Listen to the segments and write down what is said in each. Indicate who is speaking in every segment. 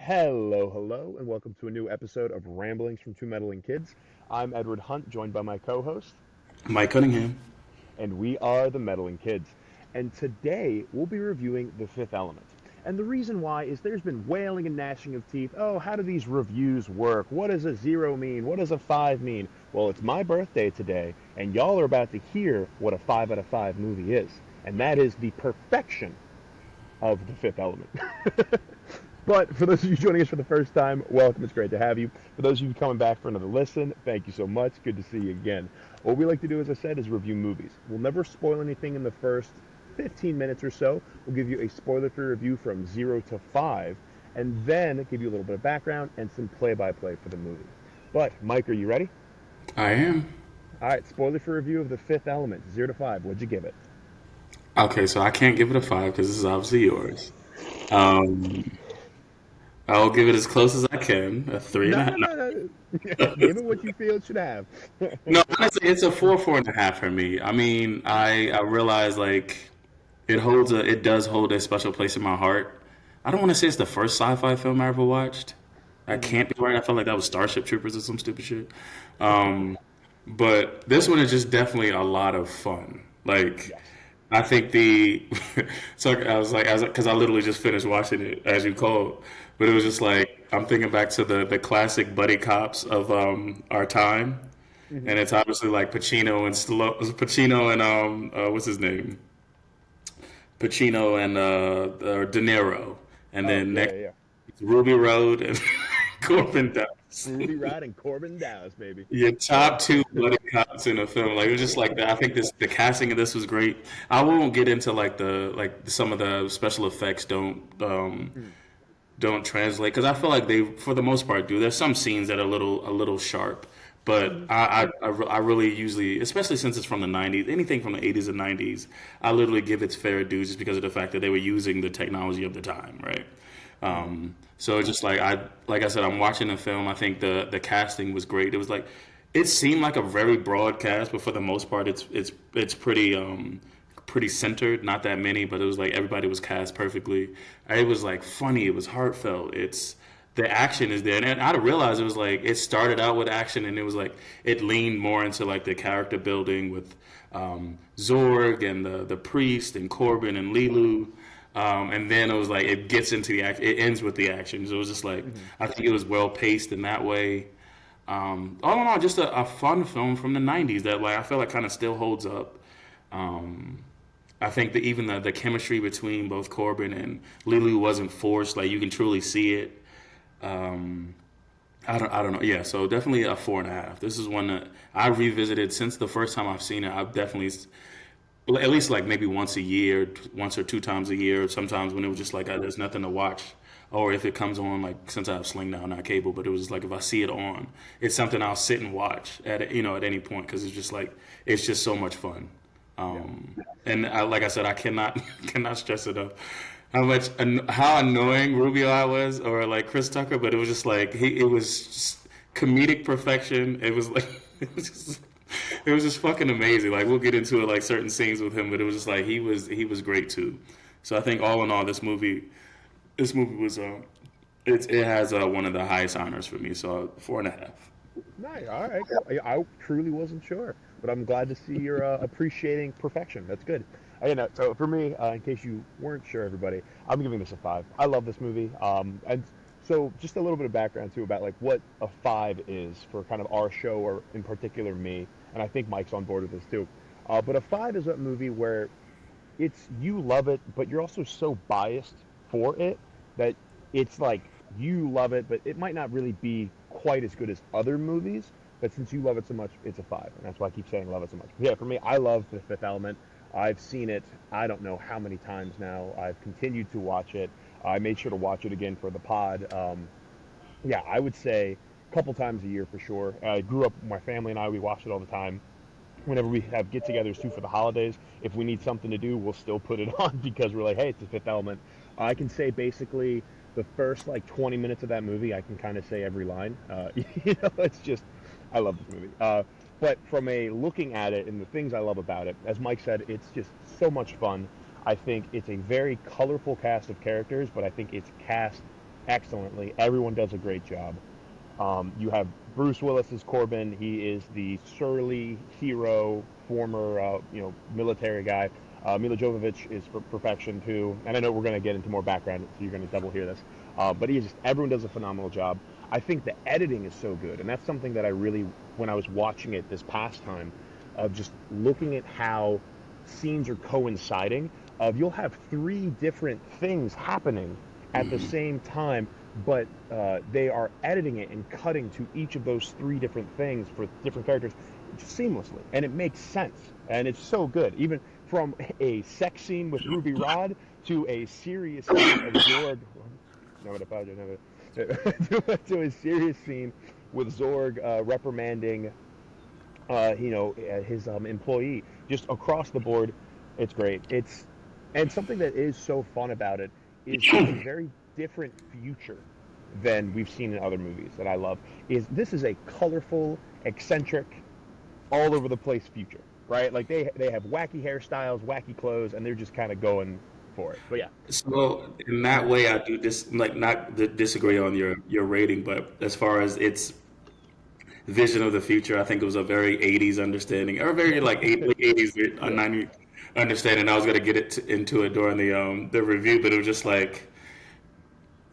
Speaker 1: Hello, hello, and welcome to a new episode of Ramblings from Two Meddling Kids. I'm Edward Hunt, joined by my co-host,
Speaker 2: Mike Cunningham.
Speaker 1: and we are the Meddling Kids. And today we'll be reviewing The Fifth Element. And the reason why is there's been wailing and gnashing of teeth. Oh, how do these reviews work? What does a zero mean? What does a five mean? Well, it's my birthday today, and y'all are about to hear what a 5 out of 5 movie is. And that is the perfection of The Fifth Element. But for those of you joining us for the first time, welcome. It's great to have you. For those of you coming back for another listen, thank you so much. Good to see you again. What we like to do, as I said, is review movies. We'll never spoil anything in the first 15 minutes or so. We'll give you a spoiler-free review from 0 to 5, and then give you a little bit of background and some play-by-play for the movie. But, Mike, are you ready?
Speaker 2: I am.
Speaker 1: All right, spoiler-free review of The Fifth Element, 0 to 5. What'd you give it?
Speaker 2: Okay, so I can't give it a five because this is obviously yours. Um, I'll give it as close as I can, a three and a
Speaker 1: No,
Speaker 2: half.
Speaker 1: no,
Speaker 2: No,
Speaker 1: no, no. Give it what you feel it should have.
Speaker 2: no, honestly, it's a four, 4.5 for me. I mean, I realize like it does hold a special place in my heart. I don't want to say it's the first sci-fi film I ever watched. I
Speaker 1: Mhm.
Speaker 2: can't be right. I felt like that was Starship Troopers or some stupid shit. Um, but this one is just definitely a lot of fun. Like,
Speaker 1: Yes.
Speaker 2: I think the so I was like, because I literally just finished watching it as you called, but it was just like I'm thinking back to the classic buddy cops of our time,
Speaker 1: Hmm.
Speaker 2: and it's obviously like Pacino and what's his name, Pacino and De Niro, and
Speaker 1: Oh,
Speaker 2: then
Speaker 1: yeah,
Speaker 2: next
Speaker 1: yeah, yeah.
Speaker 2: it's Ruby Road and Corbin Dallas.
Speaker 1: Ruby Rod and Corbin Dallas, baby.
Speaker 2: Your
Speaker 1: Yeah.
Speaker 2: top two buddy cops in a film, like it was just like that. I think the casting of this was great. I won't get into like some of the special effects
Speaker 1: Mm.
Speaker 2: don't translate because I feel like they for the most part do. There's some scenes that are a little sharp, but
Speaker 1: Hmm.
Speaker 2: I really usually, especially since it's from the '90s, anything from the '80s and '90s, I literally give its fair due just because of the fact that they were using the technology of the time, right?
Speaker 1: Hmm.
Speaker 2: So it's just like I said, I'm watching the film. I think the casting was great. It was like it seemed like a very broad cast, but for the most part, it's pretty centered. Not that many, but it was like everybody was cast perfectly. It was like funny. It was heartfelt. It's the action is there, and I realized it was like it started out with action, and it was like it leaned more into like the character building with Zorg and the priest and Corbin and Lilu. And then it was like it gets into the act. It ends with the action. So it was just like
Speaker 1: Hmm.
Speaker 2: I think it was well paced in that way. All in all, just a fun film from the '90s that like I feel like kind of still holds up. Um, I think that even the chemistry between both Corbin and Lilu wasn't forced. Like you can truly see it. Um, I don't know. Yeah, so definitely a 4.5. This is one that I revisited since the first time I've seen it. I've definitely well, at least like maybe once a year, once or two times a year. Sometimes when it was just like there's nothing to watch, or if it comes on like since I have Sling now, not cable, but it was just like if I see it on, it's something I'll sit and watch at any point because it's just like it's just so much fun.
Speaker 1: Yeah.
Speaker 2: And like I said, I cannot cannot stress enough how annoying Rubio I was, or like Chris Tucker, but it was just like it was just comedic perfection. It was like it was just it was just fucking amazing. Like we'll get into it like certain scenes with him, but it was just like he was great too. So I think all in all, this movie was it has one of the highest honors for me. So 4.5.
Speaker 1: Nice. All right, cool. I truly wasn't sure, but I'm glad to see you're appreciating perfection. That's good. So for me, in case you weren't sure, everybody, I'm giving this a 5. I love this movie. And so just a little bit of background too about like what a 5 is for kind of our show, or in particular me, and I think Mike's on board with this too. But a 5 is a movie where it's you love it, but you're also so biased for it that it's like you love it, but it might not really be quite as good as other movies. But since you love it so much, it's a 5, and that's why I keep saying love it so much. But yeah, for me, I love The Fifth Element. I've seen it, I don't know how many times now. I've continued to watch it. I made sure to watch it again for the pod. Yeah, I would say a couple times a year for sure. I grew up, my family and I, we watch it all the time. Whenever we have get-togethers too for the holidays, if we need something to do, we'll still put it on because we're like, hey, it's The Fifth Element. I can say basically the first like 20 minutes of that movie, I can kind of say every line. It's just, I love this movie. But from a looking at it and the things I love about it, as Mike said, it's just so much fun. I think it's a very colorful cast of characters, but I think it's cast excellently. Everyone does a great job. You have Bruce Willis as Corbin. He is the surly hero, former military guy. Mila Jovovich is for perfection too. And I know we're going to get into more background, so you're going to double hear this. But everyone does a phenomenal job. I think the editing is so good, and that's something that I really, when I was watching it this past time, of just looking at how scenes are coinciding. Of you'll have three different things happening at the same time, but they are editing it and cutting to each of those three different things for different characters just seamlessly, and it makes sense, and it's so good. Even from a sex scene with Ruby Rod to a serious scene of Zorg. No, I apologize. To a serious scene with Zorg reprimanding, his employee. Just across the board, it's great. And something that is so fun about it is it's a very different future than we've seen in other movies that I love. Is this is a colorful, eccentric, all over the place future, right? Like they have wacky hairstyles, wacky clothes, and they're just kind of going for it. But yeah,
Speaker 2: So in that way, I do not disagree on your rating, but as far as its vision of the future, I think it was a very '80s understanding, or very like late '80s,
Speaker 1: yeah,
Speaker 2: '90s understanding. I was gonna get into it during the review, but it was just like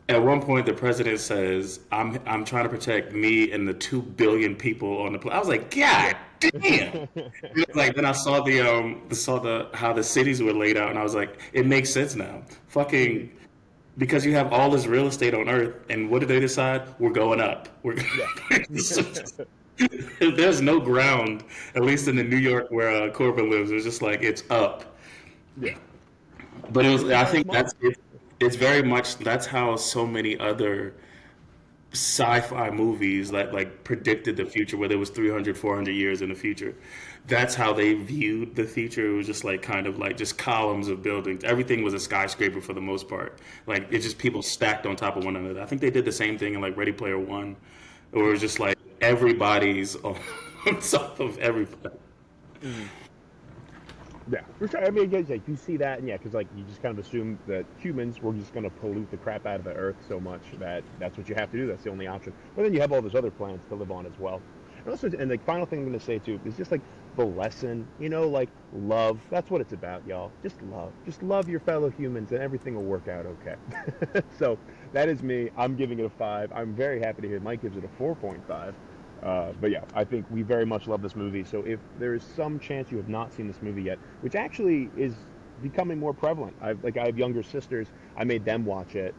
Speaker 2: at one point the president says, I'm trying to protect me and the 2 billion people on the planet." I was like, God damn.
Speaker 1: yeah,
Speaker 2: Like then I saw the how the cities were laid out, and I was like, it makes sense now.
Speaker 1: hmm
Speaker 2: Fucking because you have all this real estate on Earth, and what did they decide? We're going up. We're
Speaker 1: yeah,
Speaker 2: there's no ground, at least in the New York where Corbin lives. It's just like it's up.
Speaker 1: yeah.
Speaker 2: But it was.
Speaker 1: Which is
Speaker 2: I
Speaker 1: how it's
Speaker 2: think
Speaker 1: modeled.
Speaker 2: it's very much that's how so many other sci-fi movies that like predicted the future, where there was 300, 400 years in the future. That's how they viewed the future. It was just like kind of like just columns of buildings. Everything was a skyscraper for the most part. Like it's just people stacked on top of one another. I think they did the same thing in like Ready Player One, where it was just like everybody's on top of everybody.
Speaker 1: hmm Yeah, for sure. I mean, guys, like you see that, and yeah, because like you just kind of assume that humans were just going to pollute the crap out of the earth so much that that's what you have to do. That's the only option. But then you have all those other planets to live on as well. And also, and the final thing I'm going to say too is just like the lesson, like love. That's what it's about, y'all. Just love. Just love your fellow humans, and everything will work out okay. So that is me. I'm giving it a 5. I'm very happy to hear Mike gives it a 4.5. But yeah, I think we very much love this movie. So if there is some chance you have not seen this movie yet, which actually is becoming more prevalent, I have younger sisters. I made them watch it.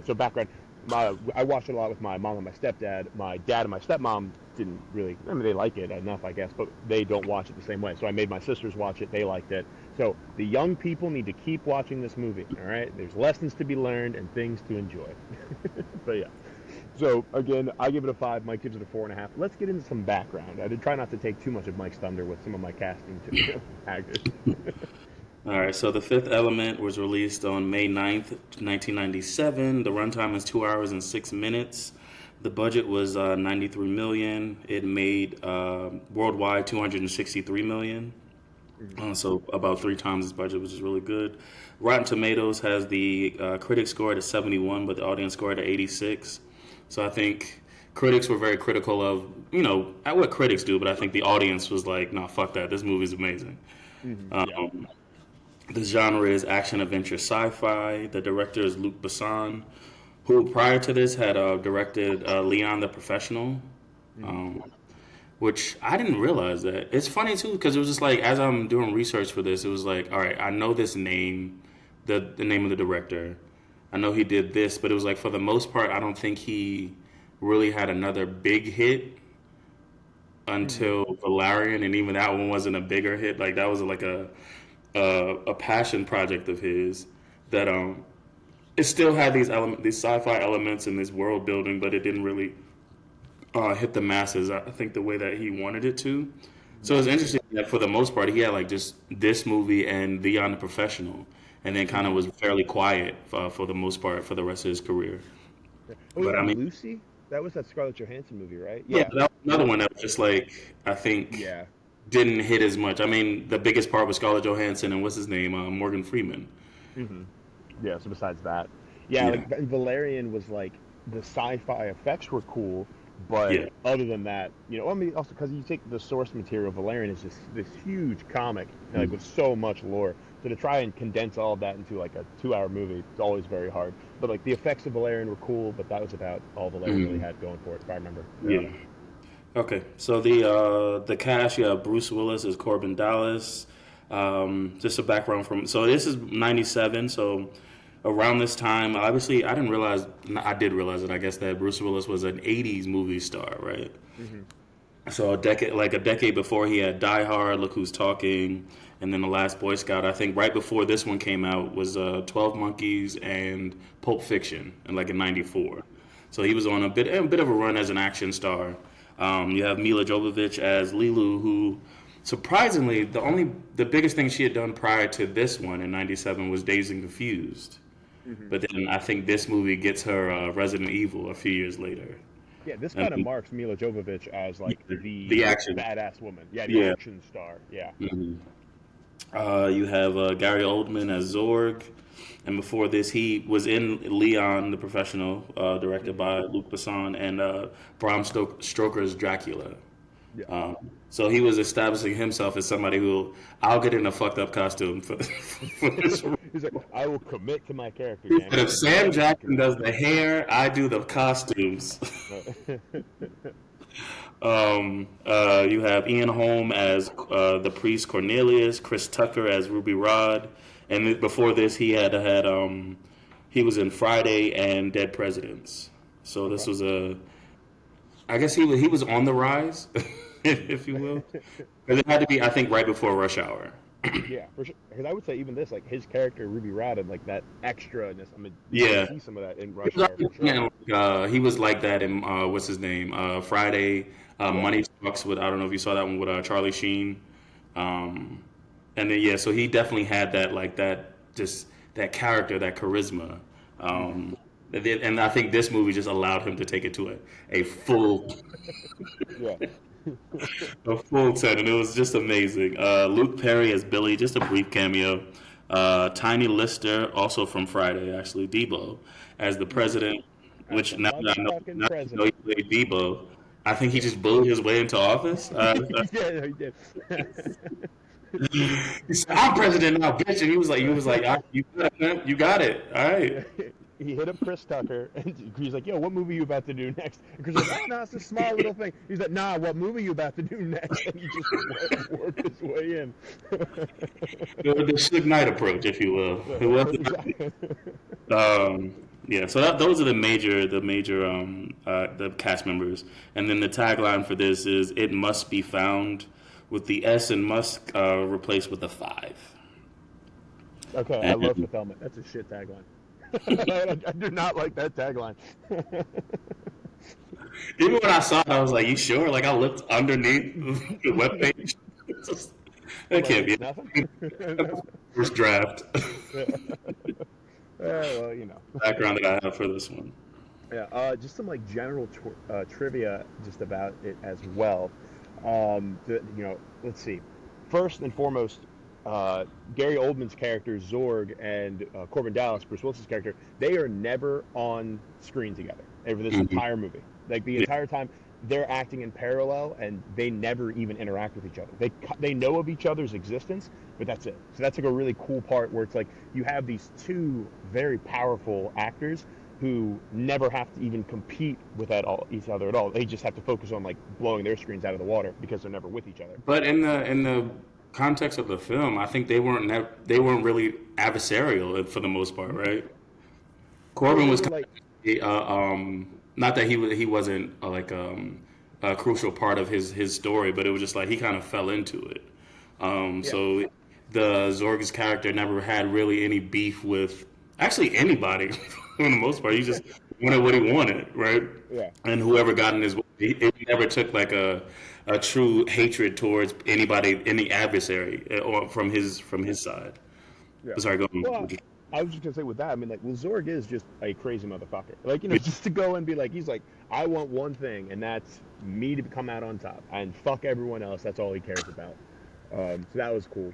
Speaker 1: So background, I watched it a lot with my mom and my stepdad. My dad and my stepmom didn't really. I mean, they like it enough, I guess, but they don't watch it the same way. So I made my sisters watch it. They liked it. So the young people need to keep watching this movie. All right, there's lessons to be learned and things to enjoy. But yeah. So again, I give it a 5. Mike gives it a 4.5. Let's get into some background. I did try not to take too much of Mike's thunder with some of my casting to actors.
Speaker 2: All right, so The Fifth Element was released on May 9th, 1997. The runtime is 2 hours and 6 minutes. The budget was 93 million. It made worldwide 263 million. So about 3 times its budget, which is really good. Rotten Tomatoes has the critic score at 71, but the audience score at 86. So I think critics were very critical of, at what critics do, but I think the audience was like, nah, fuck that. This movie's amazing.
Speaker 1: Yeah.
Speaker 2: Um, the genre is action, adventure, sci-fi. The director is Luc Besson, who prior to this had directed Leon the Professional, um, which I didn't realize that. It's funny too because it was just like as I'm doing research for this, it was like, all right, I know this name, the name of the director. I know he did this, but it was like for the most part, I don't think he really had another big hit until Valerian, and even that one wasn't a bigger hit. Like that was like a passion project of his that it still had these sci-fi elements in this world building, but it didn't really hit the masses. I think the way that he wanted it to. So it's interesting that for the most part, he had like just this movie and Beyond the Professional, and then kind of was fairly quiet for the most part for the rest of his career.
Speaker 1: Oh, he
Speaker 2: But I
Speaker 1: had
Speaker 2: mean,
Speaker 1: Lucy. That was that Scarlett Johansson movie, right?
Speaker 2: yeah,
Speaker 1: Yeah.
Speaker 2: that was another one that was just like I think
Speaker 1: Yeah.
Speaker 2: didn't hit as much. I mean, the biggest part was Scarlett Johansson and what's his name, Morgan Freeman.
Speaker 1: hmm Yeah. So besides that, yeah,
Speaker 2: Yeah.
Speaker 1: like Valerian was like the sci-fi effects were cool, but
Speaker 2: Yeah.
Speaker 1: other than that, I mean, also because you take the source material, Valerian is just this huge comic, like with so much lore. So to try and condense all of that into like a 2-hour movie, it's always very hard. But like the effects of Valerian were cool, but that was about all Valerian really
Speaker 2: Mhm.
Speaker 1: had going for it, if I remember. Yeah.
Speaker 2: Yeah. Okay, so the cast, you have Bruce Willis as Corbin Dallas. Just a background from, so this is '97. So around this time, obviously, I didn't realize, I did realize it, I guess, that Bruce Willis was an '80s movie star, right?
Speaker 1: Hmm.
Speaker 2: So a decade before, he had Die Hard, Look Who's Talking, and then The Last Boy Scout. I think right before this one came out was 12 Monkeys and Pulp Fiction, and like in '94. So he was on a bit of a run as an action star. You have Mila Jovovich as Lilu, who surprisingly the biggest thing she had done prior to this one in '97 was Dazed and Confused.
Speaker 1: Hmm.
Speaker 2: But then I think this movie gets her Resident Evil a few years later.
Speaker 1: Yeah, this
Speaker 2: And
Speaker 1: kind of marks Mila Jovovich as like
Speaker 2: the
Speaker 1: the
Speaker 2: action,
Speaker 1: badass woman. Yeah, the
Speaker 2: yeah.
Speaker 1: action star. Yeah.
Speaker 2: Mhm. You have Gary Oldman as Zorg, and before this, he was in Leon, the Professional, directed
Speaker 1: Hmm.
Speaker 2: by Luc Besson, and Stoker's Dracula.
Speaker 1: Yeah.
Speaker 2: Um, so he was establishing himself as somebody who I'll get in a fucked up costume for, for this.
Speaker 1: He's like, I will commit to my character,
Speaker 2: He
Speaker 1: damn
Speaker 2: said,
Speaker 1: it,
Speaker 2: if
Speaker 1: and do
Speaker 2: Sam
Speaker 1: whatever you
Speaker 2: Jackson
Speaker 1: command.
Speaker 2: does the hair, I do the costumes. You have Ian Holm as the priest Cornelius, Chris Tucker as Ruby Rod, and before this, he was in Friday and Dead Presidents. So this
Speaker 1: Okay.
Speaker 2: was I guess he was on the rise, if you will, because it had to be, I think, right before Rush Hour.
Speaker 1: Yeah, for sure. Because I would say even this, like his character Ruby Rod, and like that extraness. I mean, you can
Speaker 2: Yeah,
Speaker 1: see some of that in
Speaker 2: he
Speaker 1: Rush
Speaker 2: was,
Speaker 1: Hour for sure.
Speaker 2: he was like that in what's his name, Friday,
Speaker 1: Yeah.
Speaker 2: Money Talks with, I don't know if you saw that one with Charlie Sheen. Um, and then yeah, so he definitely had that, like that, just that character, that charisma.
Speaker 1: Hmm.
Speaker 2: Um, and I think this movie just allowed him to take it to a full
Speaker 1: Yeah.
Speaker 2: a full 10, and it was just amazing. Luke Perry as Billy, just a brief cameo. Tiny Lister, also from Friday, actually, Debo as the
Speaker 1: Hmm.
Speaker 2: president.
Speaker 1: As
Speaker 2: Which
Speaker 1: the
Speaker 2: now that I know,
Speaker 1: motherfucking
Speaker 2: now that you know he
Speaker 1: president.
Speaker 2: played Debo, I think he
Speaker 1: Yeah.
Speaker 2: just bullied his way into office.
Speaker 1: Yeah, no, he did.
Speaker 2: He said, "I'm president now, bitch," and he was like, "You got it, man. You got it. All right."
Speaker 1: Yeah. He hit up Chris Tucker, and he's like, "Yo, what movie you about to do next?" And Chris was like, "Oh no, it's a small little thing." He's like, "Nah, what movie you about to do next?" And he just worked his way in.
Speaker 2: The Suge Knight approach, if you will. It wasn't.
Speaker 1: Exactly.
Speaker 2: Yeah, so those are the cast members, and then the tagline for this is "It must be found," with the S in Musk replaced with a 5.
Speaker 1: Okay, I love
Speaker 2: And
Speaker 1: fulfillment. That's a shit tagline. I do not like that tagline.
Speaker 2: even when I saw it, I was like, "You sure?" Like I looked underneath the webpage.
Speaker 1: I'm
Speaker 2: That
Speaker 1: like,
Speaker 2: can't be
Speaker 1: it's
Speaker 2: it.
Speaker 1: nothing.
Speaker 2: That's the first draft
Speaker 1: Yeah. Well,
Speaker 2: background that I have for this one.
Speaker 1: Yeah. Just some like general trivia just about it as well. Let's see. First and foremost, Gary Oldman's character Zorg and Corbin Dallas, Bruce Willis's character, they are never on screen together over this
Speaker 2: Hmm.
Speaker 1: entire movie. Like the
Speaker 2: Yeah.
Speaker 1: entire time, they're acting in parallel, and they never even interact with each other. They know of each other's existence, but that's it. So that's like a really cool part where it's like you have these two very powerful actors who never have to even compete with each other at all. They just have to focus on like blowing their screens out of the water because they're never with each other.
Speaker 2: But in the context of the film, I think they weren't really adversarial for the most part,
Speaker 1: Mm-hmm.
Speaker 2: right?
Speaker 1: Yeah,
Speaker 2: Corbin
Speaker 1: they
Speaker 2: was
Speaker 1: were
Speaker 2: kind
Speaker 1: like,
Speaker 2: of not that he wasn't like a crucial part of his story, but it was just like he kind of fell into it.
Speaker 1: yeah,
Speaker 2: So the Zorg's character never had really any beef with actually anybody for the most part. He just wanted what he wanted, right?
Speaker 1: yeah,
Speaker 2: And whoever got in his way, it never took like a true hatred towards anybody, any adversary, or from his side.
Speaker 1: yeah.
Speaker 2: Sorry, go
Speaker 1: Well,
Speaker 2: on.
Speaker 1: I was just gonna say with that, I mean, like, well, Zorg is just a crazy motherfucker. Like, just to go and be like, he's like, I want one thing, and that's me to come out on top, and fuck everyone else. That's all he cares about. So that was cool.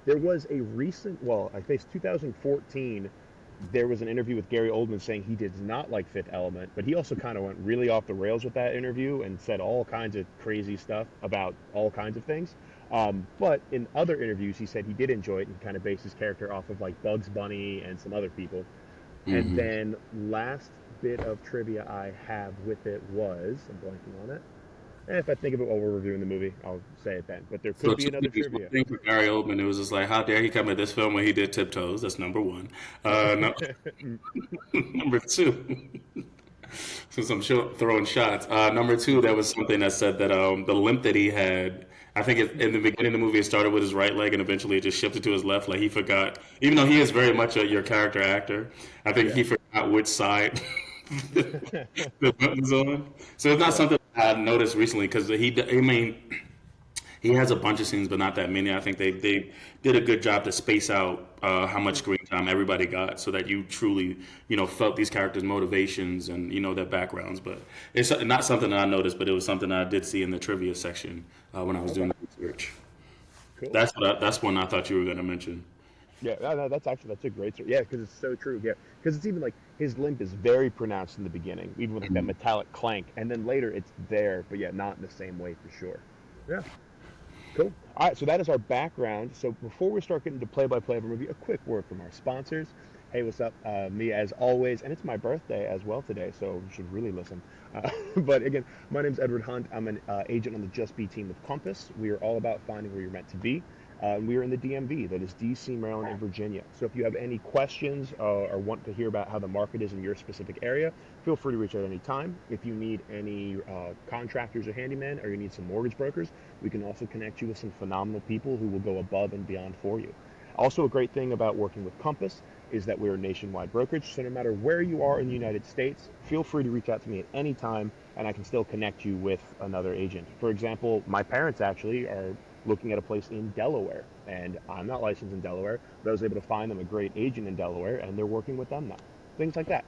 Speaker 1: There was a recent, well, I think it's 2014 there was an interview with Gary Oldman saying he did not like Fifth Element, but he also kind of went really off the rails with that interview and said all kinds of crazy stuff about all kinds of things. But in other interviews, he said he did enjoy it and kind of based his character off of like Bugs Bunny and some other people. And
Speaker 2: Hmm.
Speaker 1: then last bit of trivia I have with it was, I'm blanking on it. And if I think of it while we're reviewing the movie, I'll say it then. But there
Speaker 2: So
Speaker 1: could be
Speaker 2: two
Speaker 1: another
Speaker 2: things. One
Speaker 1: trivia.
Speaker 2: thing for Gary Oldman, it was just like, how dare he come at this film when he did Tiptoes? That's number one. No, number two, since I'm throwing shots. Number two, there was something that said that the limp that he had. I think in the beginning of the movie, it started with his right leg, and eventually it just shifted to his left. Like he forgot, even though he is very much your character actor. I think
Speaker 1: Yeah.
Speaker 2: he forgot which side the limp was on. So it's not
Speaker 1: Yeah.
Speaker 2: something I had noticed recently because I mean, he has a bunch of scenes, but not that many. I think they did a good job to space out how much screen time everybody got, so that you truly, felt these characters' motivations and their backgrounds. But it's not something that I noticed, but it was something I did see in the trivia section when I was
Speaker 1: Okay.
Speaker 2: doing the research.
Speaker 1: Cool.
Speaker 2: That's one I thought you were going to mention.
Speaker 1: Yeah, no, that's a great story. Yeah, because it's so true. Yeah, because it's even like his limp is very pronounced in the beginning, even with like that
Speaker 2: Mhm.
Speaker 1: metallic clank, and then later it's there, but yeah, not in the same way for sure. Yeah, cool. All right, so that is our background. So before we start getting to play-by-play of a movie, a quick word from our sponsors. Hey, what's up? Me as always, and it's my birthday as well today, so you should really listen. But again, my name's Edward Hunt. I'm an agent on the Just Be team of Compass. We are all about finding where you're meant to be. We are in the DMV, that is DC, Maryland, and Virginia. So if you have any questions or want to hear about how the market is in your specific area, feel free to reach out any time. If you need any contractors or handymen, or you need some mortgage brokers, we can also connect you with some phenomenal people who will go above and beyond for you. Also, a great thing about working with Compass is that we're a nationwide brokerage. So no matter where you are in the United States, feel free to reach out to me at any time, and I can still connect you with another agent. For example, my parents actually are looking at a place in Delaware, and I'm not licensed in Delaware, but I was able to find them a great agent in Delaware, and they're working with them now. Things like that.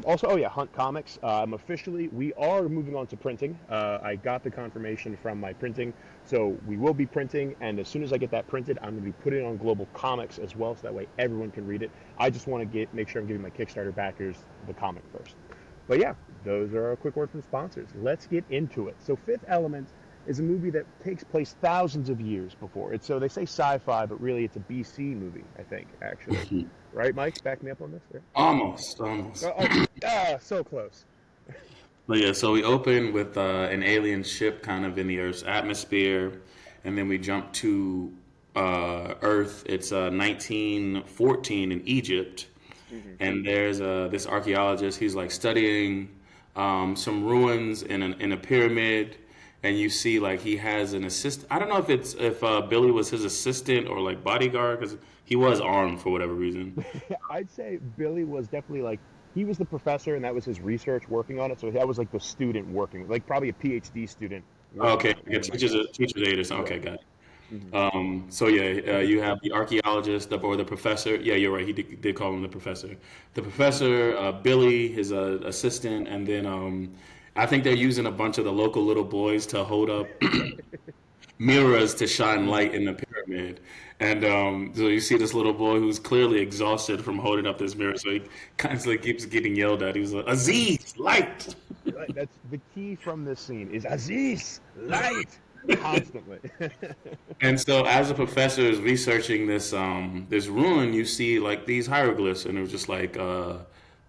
Speaker 1: Also, oh yeah, Hunt Comics. We are moving on to printing. I got the confirmation from my printing, so we will be printing. And as soon as I get that printed, I'm going to be putting it on Global Comics as well, so that way everyone can read it. I just want to make sure I'm giving my Kickstarter backers the comic first. But yeah, those are a quick word from sponsors. Let's get into it. So, Fifth Element is a movie that takes place thousands of years before. It's so they say sci-fi, but really it's a BC movie, I think, actually. Right, Mike? Back me up on this. Yeah.
Speaker 2: Almost.
Speaker 1: So close.
Speaker 2: But yeah, so we open with an alien ship kind of in the Earth's atmosphere, and then we jump to Earth. It's 1914 in Egypt,
Speaker 1: Hmm.
Speaker 2: and there's this archaeologist. He's like studying some ruins in a pyramid, and you see like he has an assist. I don't know if Billy was his assistant or like bodyguard because he was armed for whatever reason.
Speaker 1: I'd say Billy was definitely like he was the professor, and that was his research working on it. So that was like the student working, like probably a PhD student working
Speaker 2: Okay,
Speaker 1: on it.
Speaker 2: like a
Speaker 1: Would be my guess.
Speaker 2: teacher's aide or something.
Speaker 1: Yeah.
Speaker 2: Okay, got it.
Speaker 1: Hmm.
Speaker 2: So yeah, you have the archaeologist or the professor. Yeah, you're right. He did call him the professor. The professor, Billy, his assistant, and then I think they're using a bunch of the local little boys to hold up mirrors to shine light in the pyramid. And so you see this little boy who's clearly exhausted from holding up this mirror. So he constantly keeps getting yelled at. He's like, "Aziz, light!"
Speaker 1: Right, that's the key from this scene is Aziz light constantly.
Speaker 2: And so, as the professor is researching this ruin, you see like these hieroglyphs, and it was just like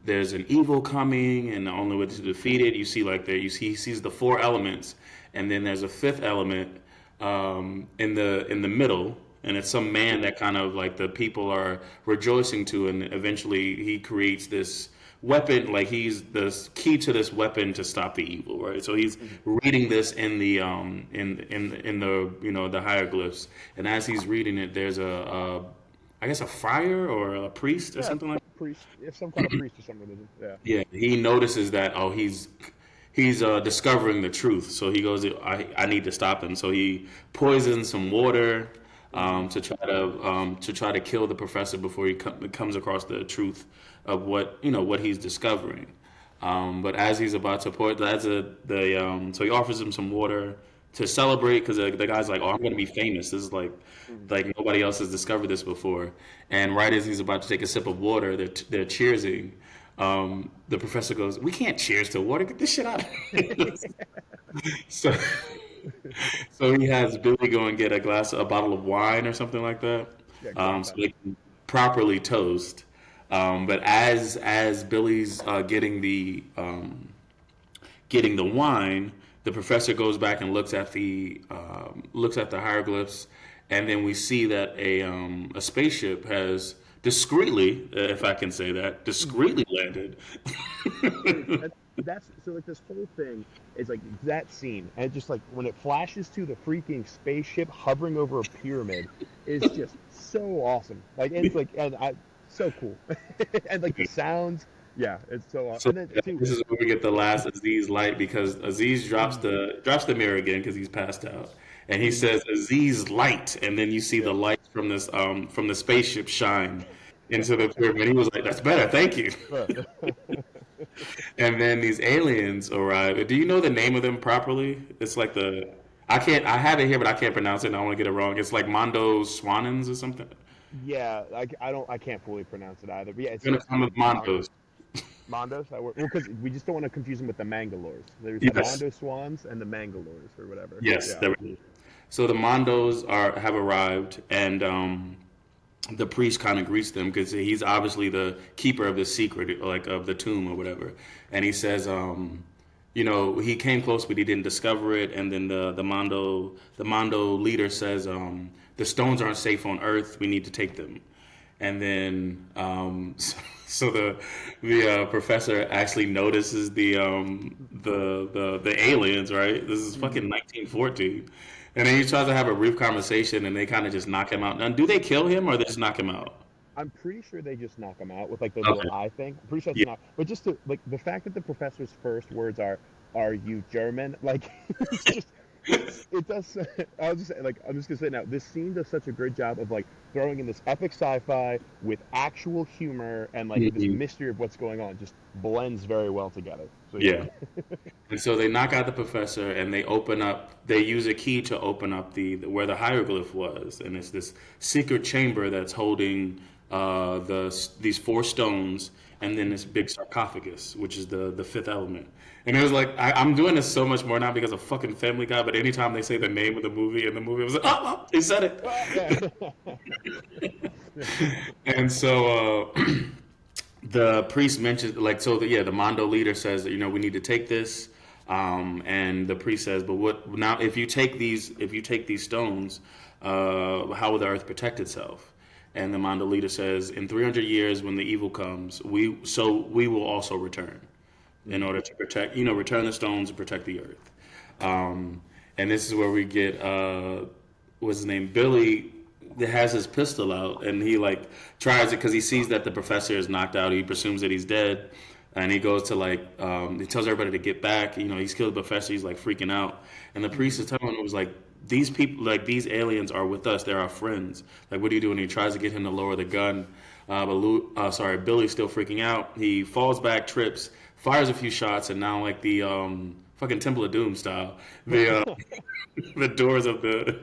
Speaker 2: there's an evil coming, and the only way to defeat it, you see like there, he sees the four elements, and then there's a fifth element in the middle, and it's some man that kind of like the people are rejoicing to, and eventually he creates this weapon, like he's the key to this weapon to stop the evil, right? So he's
Speaker 1: Mhm.
Speaker 2: reading this in the in the the hieroglyphs, and as he's reading it, there's a I guess a friar or a priest or
Speaker 1: Yeah,
Speaker 2: something like.
Speaker 1: priest, if some kind of priest or some religion. Yeah.
Speaker 2: Yeah, he notices that he's discovering the truth. So he goes, I need to stop him. So he poisons some water
Speaker 1: Hmm.
Speaker 2: to try to kill the professor before he comes across the truth of what he's discovering. But as he's about to pour, so he offers him some water to celebrate because the guy's like, "Oh, I'm gonna be famous. This is
Speaker 1: Mhm.
Speaker 2: like nobody else has discovered this before." And right as he's about to take a sip of water, they're cheersing. The professor goes, "We can't cheers to water. Get this shit out of here." So, so he has Billy go and get a bottle of wine or something like that,
Speaker 1: Yeah,
Speaker 2: so
Speaker 1: classic.
Speaker 2: they can properly toast. But as Billy's getting the wine, the professor goes back and looks at the hieroglyphs, and then we see that a spaceship has discreetly, if I can say that, discreetly landed.
Speaker 1: Dude, that's so like this whole thing is like that scene, and it just like when it flashes to the freaking spaceship hovering over a pyramid is just so awesome. Like it's like and I so cool, and like the sounds, yeah, it's so awesome.
Speaker 2: So
Speaker 1: And then
Speaker 2: yeah,
Speaker 1: too,
Speaker 2: this is where we get the last Aziz light because Aziz
Speaker 1: mm,
Speaker 2: drops the mirror again because he's passed out, and he
Speaker 1: mhm,
Speaker 2: says Aziz light, and then you see the
Speaker 1: yep.
Speaker 2: lights from the spaceship shine into the pyramid. He was like, "That's better, thank you."
Speaker 1: But-
Speaker 2: And then these aliens arrive. Do you know the name of them properly? It's like I have it here, but I can't pronounce it, and I want to get it wrong. It's like Mondo Swanins or something.
Speaker 1: yeah, I can't fully pronounce it either. But yeah,
Speaker 2: I'm gonna
Speaker 1: it's
Speaker 2: come with Mondos.
Speaker 1: Mondos. Well, because we just don't want to confuse them with the Mangalores. There's the
Speaker 2: Yes,
Speaker 1: Mondo Swans and the Mangalores or whatever.
Speaker 2: yes.
Speaker 1: Yeah.
Speaker 2: There we go. So the Mondos have arrived, and the priest kind of greets them because he's obviously the keeper of the secret, like of the tomb or whatever. And he says, he came close, but he didn't discover it. And then the Mondo leader says, the stones aren't safe on Earth. We need to take them. And then, so the professor actually notices the aliens, right? This is fucking
Speaker 1: Mhm.
Speaker 2: 1914, and then he tries to have a brief conversation, and they kind of just knock him out. Now, do they kill him or they just knock him out?
Speaker 1: I'm pretty sure they just knock him out with like the little
Speaker 2: Okay,
Speaker 1: eye thing. I'm pretty sure that's
Speaker 2: yeah,
Speaker 1: not. But just to like the fact that the professor's first words "Are you German?" Like it's just it does. I'll just say, like I'm just gonna say now. This scene does such a great job of like throwing in this epic sci-fi with actual humor and like this
Speaker 2: mhm,
Speaker 1: mystery of what's going on. Just blends very well together. So yeah.
Speaker 2: yeah. And so they knock out the professor, and they open up. They use a key to open up where the hieroglyph was, and it's this secret chamber that's holding these four stones, and then this big sarcophagus, which is the fifth element. And it was like I'm doing this so much more now because of fucking Family Guy. But anytime they say the name of the movie in the movie, I was like, oh, they said it.
Speaker 1: Ah, yeah.
Speaker 2: And so the priest mentions like the Mondo leader says that we need to take this, and the priest says, but what now if you take these stones, how will the earth protect itself? And the Mondo leader says, in 300 years when the evil comes, we will also return in
Speaker 1: Mhm.
Speaker 2: order to protect, return the stones and protect the earth. um, and this is where we get what's his name, Billy, that has his pistol out, and he like tries it because he sees that the professor is knocked out. He presumes that he's dead, and he goes to he tells everybody to get back. He's killed the professor. He's like freaking out, and the priest is
Speaker 1: Mhm.
Speaker 2: telling him, it was like, these people, like these aliens, are with us. They're our friends. Like, what are you doing? He tries to get him to lower the gun, Billy's still freaking out. He falls back, trips, fires a few shots, and now like the fucking Temple of Doom style, the the doors of the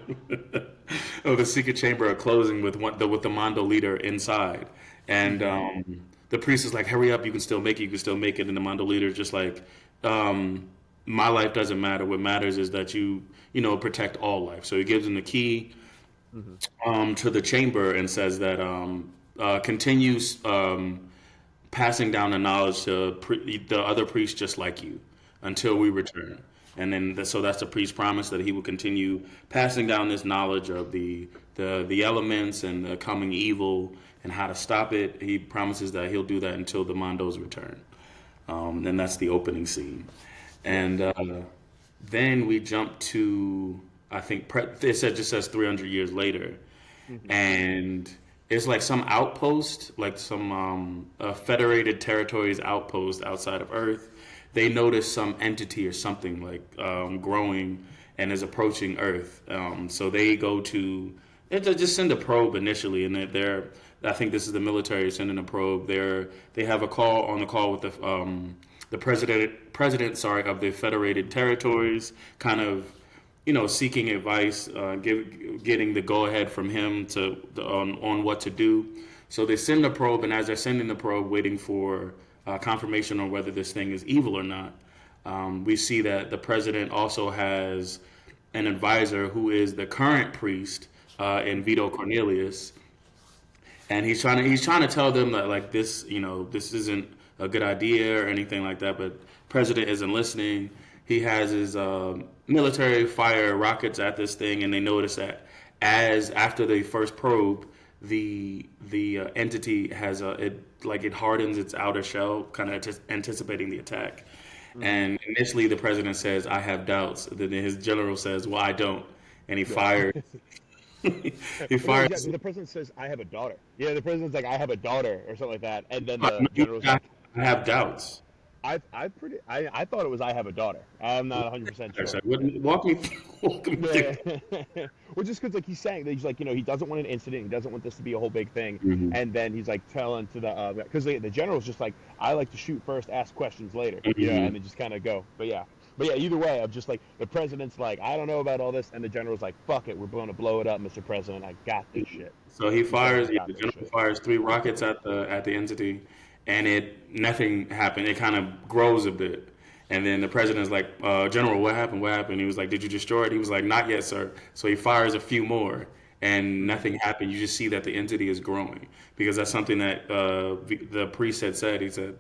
Speaker 2: of the secret chamber are closing with the Mondo leader inside, and
Speaker 1: Mhm.
Speaker 2: the priest is like, "Hurry up! You can still make it. You can still make it." And the Mondo leader is just like, "My life doesn't matter. What matters is that protect all life." So he gives him the key
Speaker 1: Mhm.
Speaker 2: to the chamber and says that continues passing down the knowledge to the other priests just like you until we return. And then so that's the priest's promise that he will continue passing down this knowledge of the elements and the coming evil and how to stop it. He promises that he'll do that until the Mondos return. And that's the opening scene.
Speaker 1: Yep.
Speaker 2: And then we jump to, I think just says 300 years later,
Speaker 1: Mhm.
Speaker 2: and it's like some outpost, like some federated territories outpost outside of Earth. They notice some entity or something like growing and is approaching Earth. So they go to they just send a probe initially, and they're I think this is the military sending a probe. They have a call on the call with the president, sorry, of the federated territories, kind of seeking advice, getting the go ahead from him on what to do. So they send the probe, and as they're sending the probe, waiting for confirmation on whether this thing is evil or not, we see that the president also has an advisor who is the current priest in Vito Cornelius, and he's trying to tell them that like this isn't a good idea or anything like that, but president isn't listening. He has his military fire rockets at this thing, and they notice that as after the first probe, the entity has it hardens its outer shell, kind of anticipating the attack. And initially, the president says, "I have doubts." Then his general says, "Well, I don't," and he fires. He
Speaker 1: Yeah,
Speaker 2: fires.
Speaker 1: the president says, "I have a daughter." Yeah, the president's like, "I have a daughter," or something like that, and then
Speaker 2: I
Speaker 1: the general's like,
Speaker 2: have doubts.
Speaker 1: I thought it was "I have a daughter." I'm not 100% sure.
Speaker 2: Actually, walk me through.
Speaker 1: Yeah. Well, just because like he's saying that he's like he doesn't want an incident, he doesn't want this to be a whole big thing,
Speaker 2: Mhm.
Speaker 1: and then he's like telling to the because the general's just like, "I like to shoot first, ask questions later,"
Speaker 2: Mhm.
Speaker 1: and they just kind of go. But yeah, either way, I'm just like the president's like, "I don't know about all this," and the general's like, "Fuck it, we're going to blow it up, Mr. President. I got this shit."
Speaker 2: So he
Speaker 1: He says,
Speaker 2: fires.
Speaker 1: "I
Speaker 2: Yeah,
Speaker 1: got
Speaker 2: the
Speaker 1: this
Speaker 2: general
Speaker 1: shit."
Speaker 2: fires 3 rockets at the entity, and nothing happened. It kind of grows a bit, and then the president's like, "General, what happened? What happened?" He was like, "Did you destroy it?" He was like, "Not yet, sir." So he fires a few more, and nothing happened. You just see that the entity is growing because that's something that the priest had said. He said.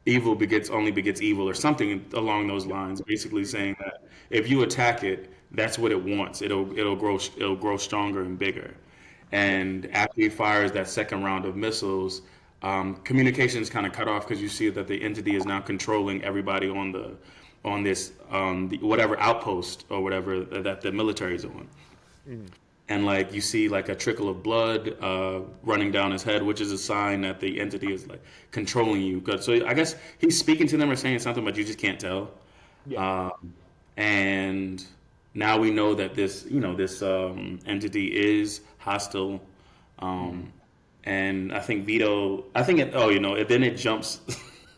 Speaker 2: Evil only begets evil, or something along those lines. Basically, saying that if you attack it, that's what it wants. It'll grow stronger and bigger. And after he fires that second round of missiles, communication is kind of cut off because you see that the entity is now controlling everybody on this whatever outpost or whatever that the military is on. And like you see like a trickle of blood running down his head, which is a sign that the entity is like controlling you. So I guess he's speaking to them or saying something, but you just can't tell.
Speaker 1: Yeah.
Speaker 2: And now we know that this entity is hostile. And I think Vito, I think then it jumps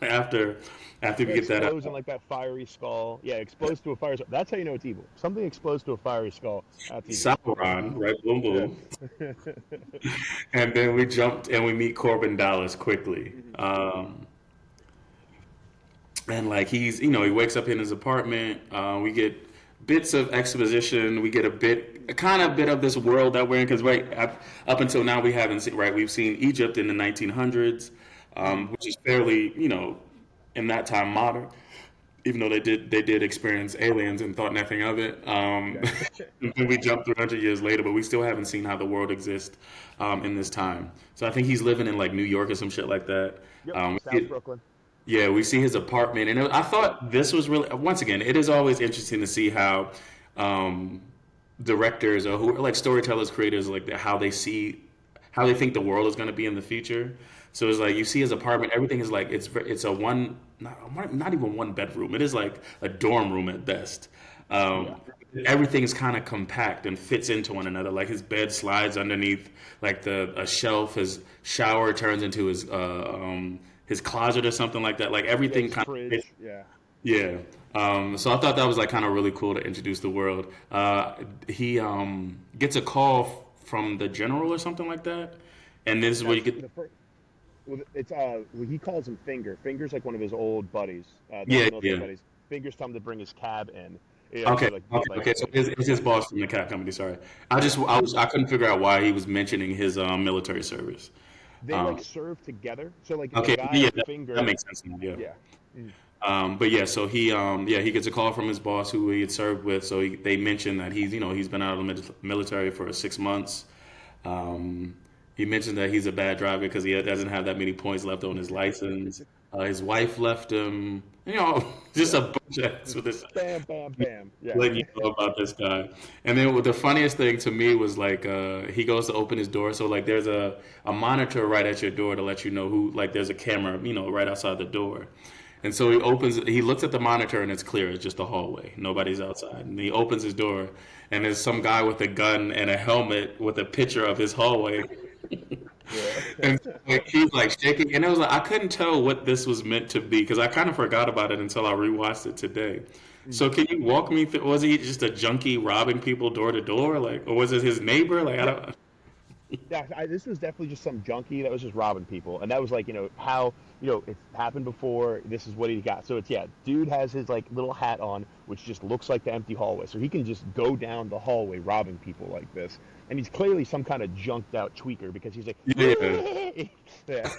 Speaker 2: after we
Speaker 1: It
Speaker 2: get that
Speaker 1: explodes in
Speaker 2: out.
Speaker 1: like that fiery skull. Yeah, explodes to a fiery skull. That's how you know it's evil. Something explodes to a fiery skull. That's evil.
Speaker 2: Sauron, right? Boom,
Speaker 1: Yeah.
Speaker 2: boom. And then we jumped and we meet Corbin Dallas quickly. And like he wakes up in his apartment. We get bits of exposition. We get a kind of bit of this world that we're in because up until now we haven't seen right. We've seen Egypt in the 1900s, which is fairly in that time modern. Even though they did experience aliens and thought nothing of it.
Speaker 1: Yeah.
Speaker 2: And then we jumped 300 years later, but we still haven't seen how the world exists in this time. So I think he's living in like New York or some shit like that.
Speaker 1: Yep.
Speaker 2: Um,
Speaker 1: South Brooklyn.
Speaker 2: yeah, we see his apartment, and I thought this was really. Once again, it is always interesting to see how um, directors or who like storytellers, creators, like how they think the world is going to be in the future. So it's like you see his apartment, everything is like it's a not even one bedroom. It is like a dorm room at best.
Speaker 1: Yeah.
Speaker 2: Um, Everything is kind of compact and fits into one another. Like his bed slides underneath, like a shelf. His shower turns into his closet or something like that. Like
Speaker 1: Yeah.
Speaker 2: everything
Speaker 1: His
Speaker 2: kind of
Speaker 1: fridge. Yeah.
Speaker 2: yeah. So I thought that was like kind of really cool to introduce the world. He gets a call from the general or something like that, and this is where you
Speaker 1: That's
Speaker 2: get
Speaker 1: the first. Well, it's well, he calls him Finger. Finger's like one of his old buddies, the
Speaker 2: yeah
Speaker 1: old military
Speaker 2: yeah.
Speaker 1: buddies. Finger's telling him to bring his cab in.
Speaker 2: Okay,
Speaker 1: So like
Speaker 2: okay, okay. So it's his boss from the cat company. Sorry,
Speaker 1: yeah.
Speaker 2: I couldn't figure out why he was mentioning his military service.
Speaker 1: They like
Speaker 2: Um,
Speaker 1: serve together. So like the
Speaker 2: okay,
Speaker 1: guy
Speaker 2: yeah, that
Speaker 1: Finger.
Speaker 2: makes sense. Now, yeah.
Speaker 1: Yeah. Mhm.
Speaker 2: But yeah, so he gets a call from his boss who he had served with. So they mentioned that he's been out of the military for 6 months. Um, he mentioned that he's a bad driver because he doesn't have that many points left on his license. His wife left him. Just
Speaker 1: Yeah.
Speaker 2: a bunch of with this
Speaker 1: Bam, bam, bam. Yeah.
Speaker 2: letting you know about this guy. And then the funniest thing to me was like he goes to open his door. So like there's a monitor right at your door to let you know who like there's a camera right outside the door. And so he looks at the monitor and it's clear. It's just a hallway. Nobody's outside. And he opens his door and there's some guy with a gun and a helmet with a picture of his hallway. And
Speaker 1: Yeah.
Speaker 2: like, he's like shaking. And it was like, I couldn't tell what this was meant to be because I kind of forgot about it until I rewatched it today. So can you walk me through? Was he just a junkie robbing people door to door, like, or was it his neighbor? Like, I
Speaker 1: Yeah,
Speaker 2: don't.
Speaker 1: yeah, this was definitely just some junkie that was just robbing people, and that was like, how, it's happened before. This is what he got. So it's, yeah, dude has his like little hat on, which just looks like the empty hallway, so he can just go down the hallway robbing people like this, and he's clearly some kind of junked out tweaker because he's like,
Speaker 2: Yeah.
Speaker 1: yeah,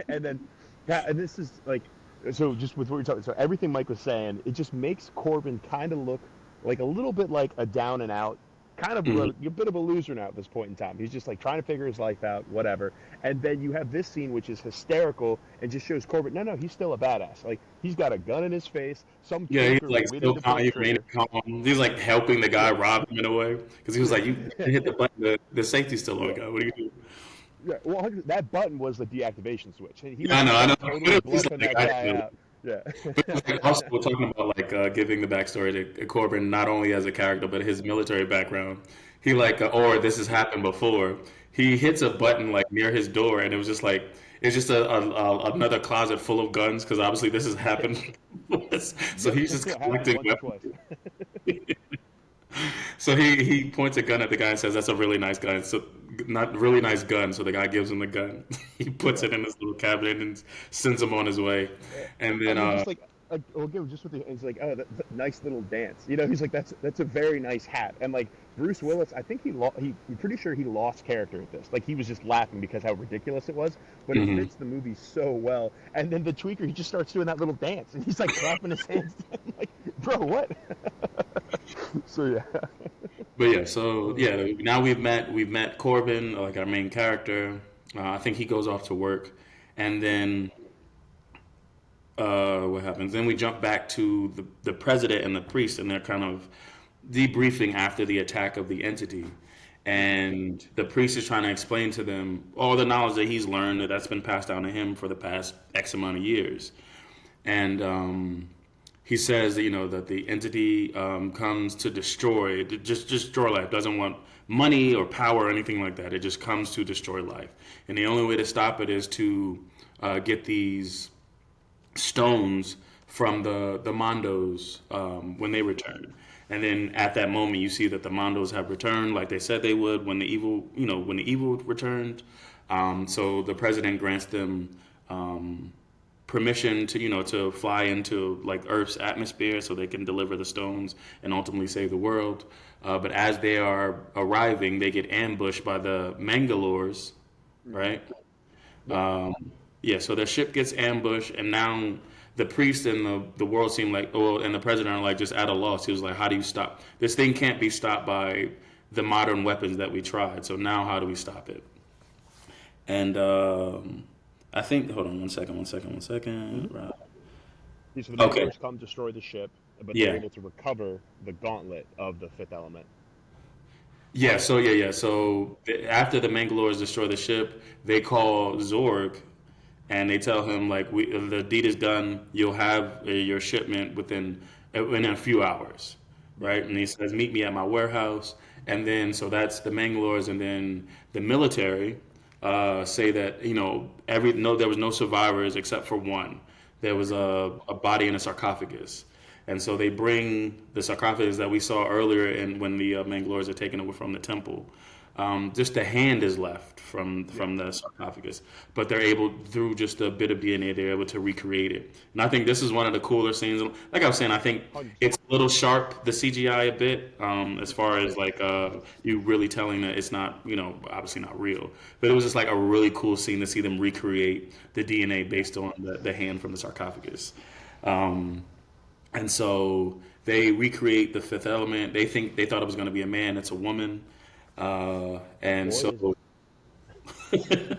Speaker 1: and then, yeah, and this is like, so just with what you're talking, so everything Mike was saying, it just makes Corbin kind of look like a little bit like a down and out, kind of
Speaker 2: Hmm.
Speaker 1: a bit of a loser now at this point in time. He's just like trying to figure his life out, whatever. And then you have this scene which is hysterical and just shows Corbett. No, no, he's still a badass. Like he's got a gun in his face. Some
Speaker 2: Yeah, he's
Speaker 1: tweaker
Speaker 2: like
Speaker 1: witty
Speaker 2: still
Speaker 1: to pull
Speaker 2: calm.
Speaker 1: a
Speaker 2: He remained
Speaker 1: trigger.
Speaker 2: calm. He's like helping the guy
Speaker 1: Yeah,
Speaker 2: rob him in a way because he was like, "You hit the button. The safety's still on,
Speaker 1: yeah,
Speaker 2: guy. What do you do?"
Speaker 1: yeah. Well, that button was the deactivation switch, and he
Speaker 2: Yeah,
Speaker 1: was
Speaker 2: I know,
Speaker 1: just
Speaker 2: I
Speaker 1: like
Speaker 2: know.
Speaker 1: totally
Speaker 2: He's
Speaker 1: bluffing
Speaker 2: like,
Speaker 1: that
Speaker 2: I
Speaker 1: guy
Speaker 2: didn't know.
Speaker 1: out. Yeah,
Speaker 2: But it's like also we're talking about like giving the backstory to Corbin not only as a character but his military background. He like or this has happened before. He hits a button like near his door, and it was just like it's just another closet full of guns because obviously this has happened. So
Speaker 1: yep.
Speaker 2: he's just
Speaker 1: It happened
Speaker 2: collecting
Speaker 1: once or
Speaker 2: weapons.
Speaker 1: twice.
Speaker 2: So he points a gun at the guy and says, "That's a really nice gun." So not really nice gun. So the guy gives him the gun. He puts
Speaker 1: Yeah.
Speaker 2: it in his little cabinet and sends him on his way.
Speaker 1: Yeah.
Speaker 2: And then
Speaker 1: And then just like we'll give just with the it's like, oh, that's a nice little dance. He's like, that's a very nice hat. And like Bruce Willis, I think I'm pretty sure he lost character at this. Like he was just laughing because how ridiculous it was, but it
Speaker 2: mhm.
Speaker 1: fits the movie so well. And then the tweaker, he just starts doing that little dance, and he's like clapping his hands. I'm like, bro, what? So yeah.
Speaker 2: But yeah, so yeah, now we've met Corbin, like our main character. I think he goes off to work, and then what happens? Then we jump back to the president and the priest, and they're kind of debriefing after the attack of the entity. And the priest is trying to explain to them all the knowledge that he's learned that's been passed down to him for the past X amount of years. And he says that, that the entity comes to destroy, just destroy life. Doesn't want money or power or anything like that. It just comes to destroy life. And the only way to stop it is to get these stones from the Mondos when they return. And then at that moment, you see that the Mondos have returned, like they said they would when the evil returned. So the president grants them permission to to fly into like Earth's atmosphere, so they can deliver the stones and ultimately save the world. But as they are arriving, they get ambushed by the Mangalores, right?
Speaker 1: Yep.
Speaker 2: Um, yeah, so their ship gets ambushed, and now the priest and the world seem like, oh, and the president are like just at a loss. He was like, how do you stop? This thing can't be stopped by the modern weapons that we tried. So now how do we stop it? And I think, hold on one second.
Speaker 1: Mm-hmm.
Speaker 2: Right.
Speaker 1: So the
Speaker 2: Okay.
Speaker 1: Mangalores come destroy the ship, but they're
Speaker 2: Yeah.
Speaker 1: able to recover the gauntlet of the fifth element.
Speaker 2: Yeah, so yeah. So after the Mangalores destroy the ship, they call Zorg and they tell him like the deed is done. You'll have your shipment in a few hours,
Speaker 1: Yep.
Speaker 2: right? And he says, "Meet me at my warehouse." And then so that's the Mangalores, and then the military say that every no there was no survivors except for one. There was a body in a sarcophagus. And so they bring the sarcophagus that we saw earlier, and when the Mangalores are taken over from the temple, just the hand is left
Speaker 1: Yeah.
Speaker 2: from the sarcophagus, but they're able through just a bit of DNA, they're able to recreate it. And I think this is one of the cooler scenes. Like I was saying, I think
Speaker 1: 100%.
Speaker 2: it's a little sharp the CGI a bit as far as like you really telling that it's not obviously not real, but it was just like a really cool scene to see them recreate the DNA based on the hand from the sarcophagus. Um, and so they recreate the fifth element. They thought it was going to be a man. It's a woman. And
Speaker 1: Boy, is
Speaker 2: so
Speaker 1: it.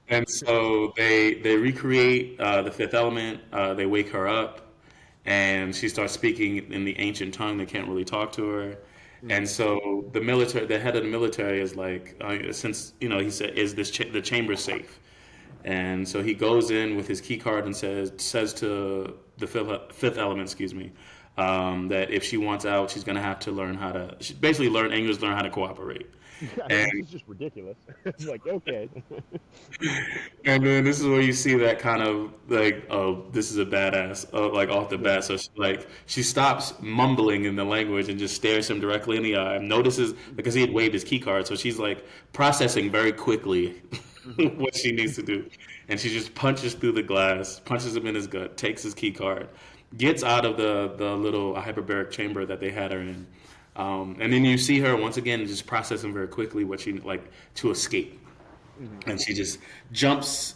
Speaker 2: and so they recreate the fifth element. They wake her up, and she starts speaking in the ancient tongue. They can't really talk to her. And
Speaker 1: Mhm.
Speaker 2: so the head of the military is like, since he said, is the chamber safe? And so he goes in with his key card and says to the fifth element, excuse me, that if she wants out, she's gonna have to learn how to basically learn English, learn how to cooperate.
Speaker 1: I mean,
Speaker 2: And
Speaker 1: this is just ridiculous. I'm like, okay.
Speaker 2: and then this is where you see that kind of like, oh, this is a badass, like off the
Speaker 1: Yeah.
Speaker 2: bat. So she stops mumbling in the language and just stares him directly in the eye. Notices because he had waved his key card, so she's like processing very quickly
Speaker 1: Hmm.
Speaker 2: what she needs to do, and she just punches through the glass, punches him in his gut, takes his key card, gets out of the little hyperbaric chamber that they had her in, and then you see her once again just processing very quickly what she like to escape,
Speaker 1: Hmm.
Speaker 2: and she just jumps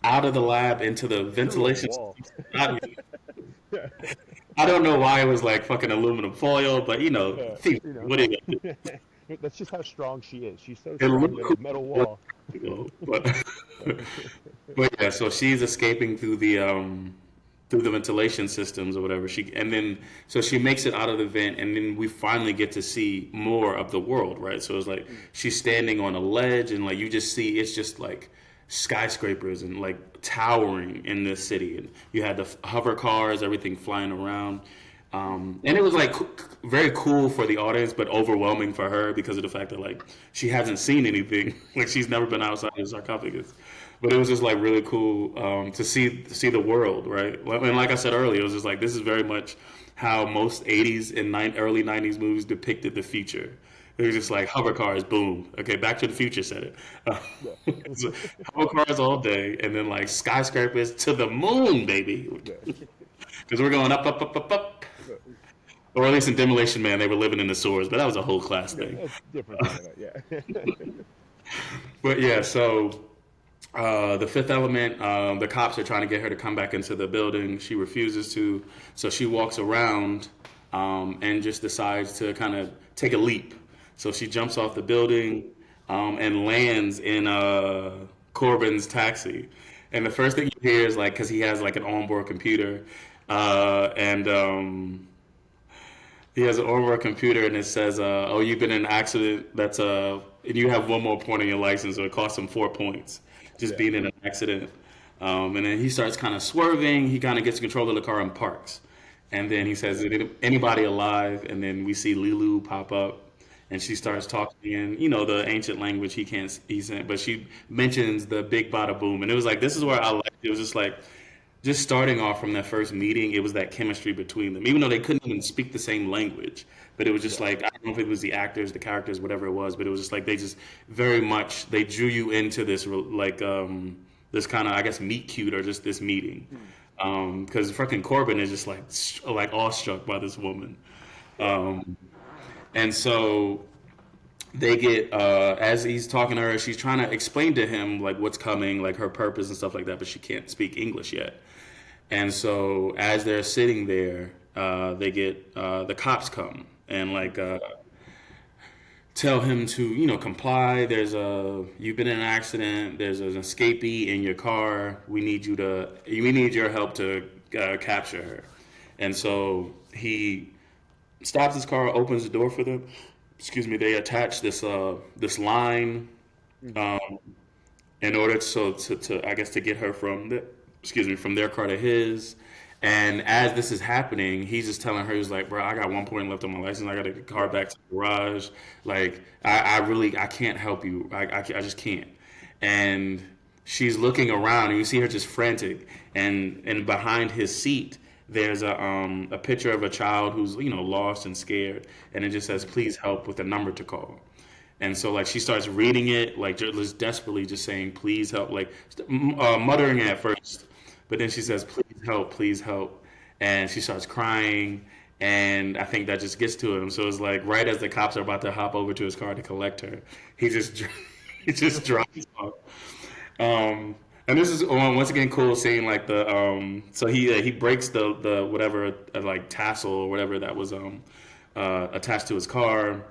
Speaker 2: out of the lab into the
Speaker 1: Through a
Speaker 2: ventilation
Speaker 1: wall.
Speaker 2: system. I don't know why it was like fucking aluminum foil, but
Speaker 1: You know,
Speaker 2: what do you do?
Speaker 1: that's just how strong she is. She's so
Speaker 2: It
Speaker 1: strong
Speaker 2: looked
Speaker 1: that
Speaker 2: cool,
Speaker 1: a metal wall.
Speaker 2: but but yeah, so she's escaping through the ventilation systems or whatever. She makes it out of the vent, and then we finally get to see more of the world, right? So it's like she's standing on a ledge, and like you just see it's just like skyscrapers and like towering in this city, and you had the hover cars, everything flying around. And it was like very cool for the audience, but overwhelming for her because of the fact that like she hasn't seen anything, like she's never been outside the sarcophagus. But it was just like really cool to see the world, right? And like I said earlier, it was just like this is very much how most '80s and early '90s movies depicted the future. It was just like hover cars, boom. Okay, Back to the Future said it.
Speaker 1: Yeah.
Speaker 2: So, hover cars all day, and then like skyscrapers to the moon, baby.
Speaker 1: Yeah.
Speaker 2: Because we're going up, up, up, up, up. Or at least in Demolition Man, they were living in the sewers, but that was a whole class thing.
Speaker 1: It's different than that. Yeah.
Speaker 2: But yeah, so the Fifth Element, the cops are trying to get her to come back into the building. She refuses to, so she walks around and just decides to kind of take a leap. So she jumps off the building and lands in Corbin's taxi. And the first thing you hear is like, because he has like an onboard computer, and he has an onboard computer, and it says, "Oh, you've been in an accident. And you have one more point on your license, so it costs him 4 points just
Speaker 1: Yeah.
Speaker 2: being in an accident." And then he starts kind of swerving. He kind of gets control of the car and parks. And then he says, "Is anybody alive?" And then we see Lilu pop up, and she starts talking in the ancient language he can't. But she mentions the big bada boom, and it was like this is where I liked it. It was just like just starting off from that first meeting, it was that chemistry between them, even though they couldn't even speak the same language. But it was just
Speaker 1: Yeah.
Speaker 2: like I don't know if it was the actors, the characters, whatever it was, but it was just like they just very much they drew you into this like this kind of I guess meet cute or just this meeting, because fucking Corbin is just like awestruck by this woman, um, and so they get as he's talking to her, she's trying to explain to him like what's coming, like her purpose and stuff like that, but she can't speak English yet. And so as they're sitting there, they get the cops come and like tell him to comply. You've been in an accident. There's an escapee in your car. We need your help to capture her. And so he stops his car, opens the door for them. Excuse me. They attach this line
Speaker 1: Hmm.
Speaker 2: um, in order to I guess to get her from their car to his. And as this is happening, he's just telling her, he's like, bro, I got 1 point left on my license. I got to get the car back to the garage. Like, I can't help you. I just can't. And she's looking around, and you see her just frantic. And behind his seat, there's a picture of a child who's lost and scared, and it just says, "Please help," with a number to call. And so like she starts reading it, like just desperately, just saying, "Please help," like muttering at first, but then she says, please help," and she starts crying. And I think that just gets to him. So it's like right as the cops are about to hop over to his car to collect her, he just he just drives off. And this is once again cool seeing like the so he breaks the whatever like tassel or whatever that was attached to his car,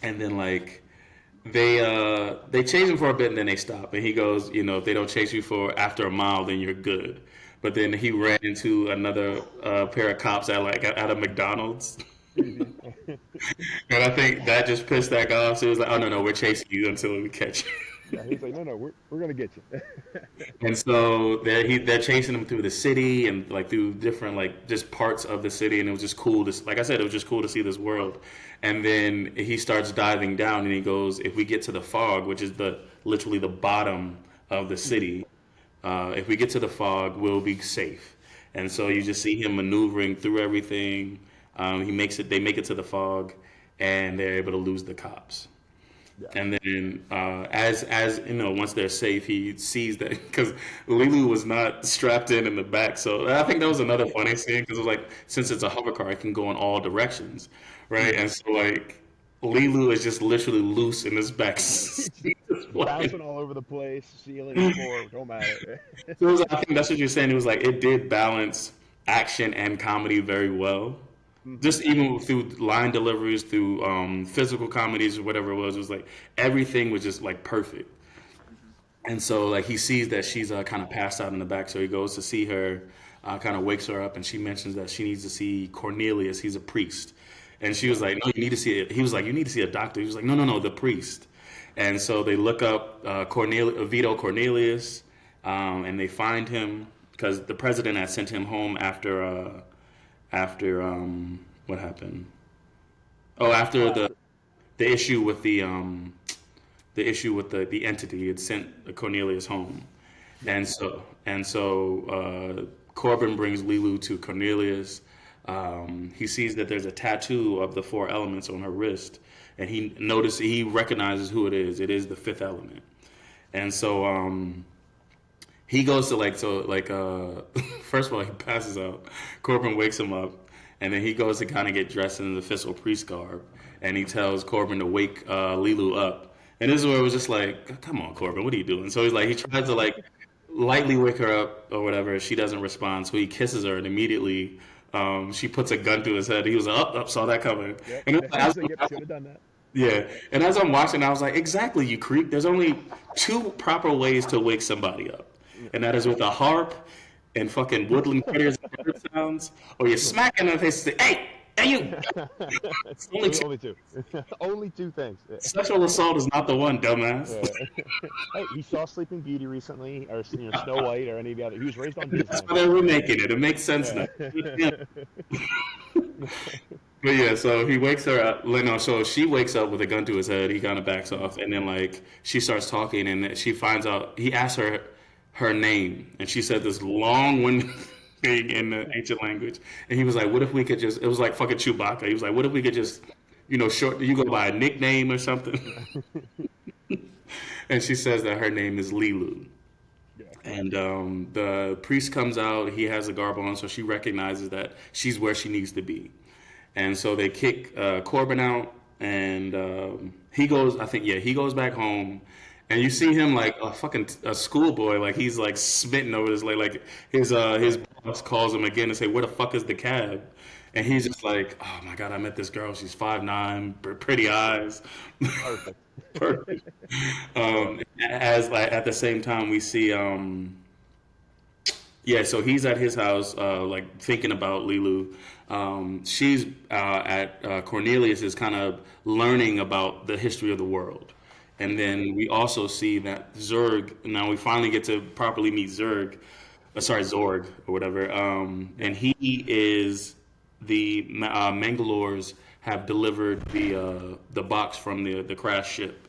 Speaker 2: and then like they chase him for a bit and then they stop, and he goes, if they don't chase you for after a mile, then you're good. But then he ran into another pair of cops at a McDonald's.
Speaker 1: Hmm.
Speaker 2: And I think that just pissed that guy off. So he was like, "Oh no, we're chasing you until we catch you."
Speaker 1: Yeah, he's like, no, no, we're gonna get you.
Speaker 2: And so they're chasing him through the city and like through different like just parts of the city, and it was just cool to like I said, it was just cool to see this world. And then he starts diving down, and he goes, if we get to the fog, which is the literally the bottom of the city, if we get to the fog, we'll be safe. And so you just see him maneuvering through everything. He makes it. They make it to the fog, and they're able to lose the cops.
Speaker 1: Yeah.
Speaker 2: And then, as you know, once they're safe, he sees that because Lilu was not strapped in the back. So I think that was another funny scene because it was like, since it's a hover car, it can go in all directions, right? And so like Lilu is just literally loose in his back seat.
Speaker 1: Bouncing all over the place, ceiling, floor, don't matter.
Speaker 2: So it was, I think that's what you're saying. It was like it did balance action and comedy very well. Just even through line deliveries, through physical comedies or whatever it was like everything was just like perfect. And so like he sees that she's kind of passed out in the back, so he goes to see her, kind of wakes her up, and she mentions that she needs to see Cornelius. He's a priest, and she was like, "No, you need to see it." He was like, "You need to see a doctor." He was like, "No, no, no, the priest." And so they look up Vito Cornelius, and they find him because the president had sent him home after what happened? Oh, after the issue with the issue with the entity. He had sent Cornelius home, and so Corbin brings Lilu to Cornelius. He sees that there's a tattoo of the four elements on her wrist, and he recognizes who it is. It is the fifth element, and so he goes to first of all he passes out. Corbin wakes him up, and then he goes to kind of get dressed in the official priest garb, and he tells Corbin to wake Lilu up. And this is where it was just like, come on, Corbin, what are you doing? So he tries to like lightly wake her up or whatever. She doesn't respond, so he kisses her, and immediately she puts a gun to his head. He was like, up, saw that coming.
Speaker 1: Yep.
Speaker 2: And it was
Speaker 1: Should have done that.
Speaker 2: yeah, and as I'm watching, I was like, exactly, you creep. There's only two proper ways to wake somebody up, and that is with a harp and fucking woodland critters and bird sounds, or you're smacking their face and say, hey, you. It's
Speaker 1: Only two. Only two things.
Speaker 2: Sexual assault is not the one, dumbass.
Speaker 1: Yeah. Hey, he saw Sleeping Beauty recently, or Snow White, or any of the other. He was raised on Disney.
Speaker 2: That's why they're remaking it. It makes sense now. But yeah, so he wakes her up. No, so she wakes up with a gun to his head. He kind of backs off, and then like she starts talking, and she finds out. He asks her name, and she said this long-winded thing in the ancient language. And he was like, "What if we could just?" It was like fucking Chewbacca. He was like, "What if we could just, short? You go by a nickname or something?" And she says that her name is Lilu.
Speaker 1: Yeah.
Speaker 2: And the priest comes out. He has a garb on, so she recognizes that she's where she needs to be. And so they kick Corbin out, and he goes. I think he goes back home, and you see him like a schoolboy, like he's like smitten over this, like his boss calls him again and say, "Where the fuck is the cab?" And he's just like, "Oh my god, I met this girl. She's 5'9", pretty eyes."
Speaker 1: Perfect.
Speaker 2: Perfect. As like at the same time we see so he's at his house, like thinking about Lilu. She's at Cornelius is kind of learning about the history of the world. And then we also see that Zurg, now we finally get to properly meet Zorg or whatever. And he is the Mangalores have delivered the box from the crash ship.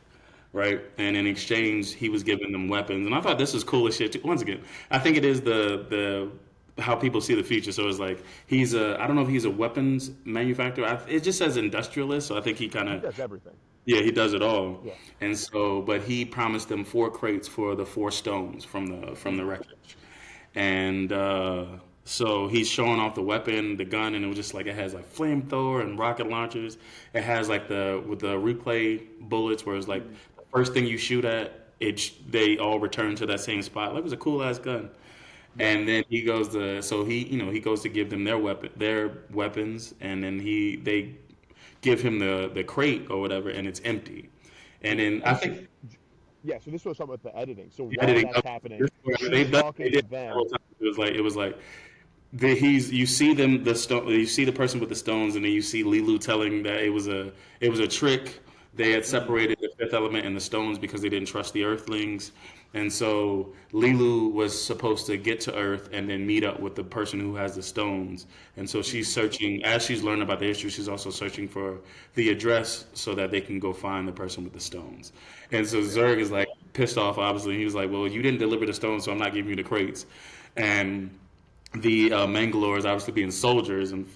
Speaker 2: Right, and in exchange, he was giving them weapons, and I thought this was cool as shit. Once again, I think it is the how people see the future. So it's like I don't know if he's a weapons manufacturer. It just says industrialist, so I think he kind of
Speaker 1: does everything.
Speaker 2: Yeah, he does it all.
Speaker 1: Yeah.
Speaker 2: And so, but he promised them 4 crates for the 4 stones from the wreckage, and so he's showing off the weapon, the gun, and it was just like it has like flamethrower and rocket launchers. It has like with the replay bullets, where it's like first thing you shoot at, they all return to that same spot. Like, it was a cool ass gun. And then he goes he goes to give them their weapons, and then they give him the crate or whatever, and it's empty. And then I think
Speaker 1: so this was something with the editing. So while
Speaker 2: editing,
Speaker 1: that's happening,
Speaker 2: they
Speaker 1: talking
Speaker 2: did
Speaker 1: to them.
Speaker 2: It was like you see the person with the stones, and then you see Lilu telling that it was a trick. They had separated the fifth element in the stones because they didn't trust the Earthlings. And so Lilu was supposed to get to Earth and then meet up with the person who has the stones. And so she's searching, as she's learning about the history, she's also searching for the address so that they can go find the person with the stones. And so Zurg is like pissed off, obviously. He was like, well, you didn't deliver the stones, so I'm not giving you the crates. And the Mangalores obviously being soldiers, and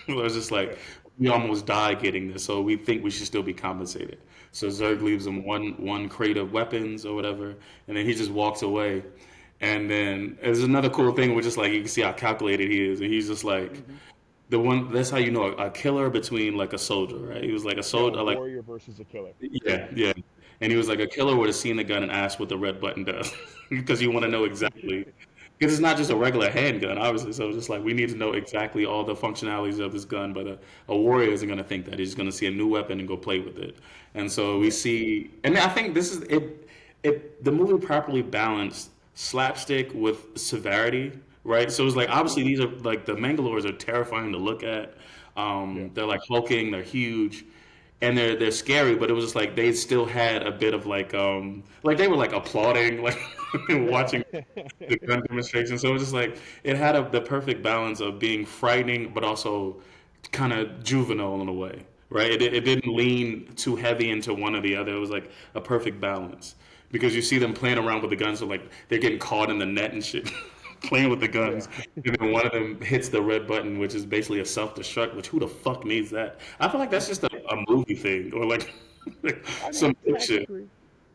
Speaker 2: it was just like, we almost died getting this, so we think we should still be compensated. So Zurg leaves him one crate of weapons or whatever, and then he just walks away. And then there's another cool thing where just like you can see how calculated he is, and he's just like the one. That's how you know a killer between like a soldier, right? He was like a soldier,
Speaker 1: A
Speaker 2: like
Speaker 1: warrior versus a killer.
Speaker 2: yeah, yeah. And he was like a killer would have seen the gun and asked what the red button does, because you want to know exactly. Because it's not just a regular handgun, obviously. So it's just like we need to know exactly all the functionalities of this gun. But a warrior isn't going to think that. He's going to see a new weapon and go play with it. And so we see, and I think this is it. The movie properly balanced slapstick with severity, right? So it's like obviously these are like the Mangalores are terrifying to look at. They're like hulking, they're huge, and they're scary. But it was just like they still had a bit of like they were like applauding like watching the gun demonstration. So it was just like it had the perfect balance of being frightening, but also kind of juvenile in a way, right? It didn't lean too heavy into one or the other. It was like a perfect balance because you see them playing around with the guns, so like they're getting caught in the net and shit. Playing with the guns, and then one of them hits the red button, which is basically a self-destruct. Which who the fuck needs that? I feel like that's just a movie thing, or like,
Speaker 1: I mean,
Speaker 2: some shit.
Speaker 1: technically,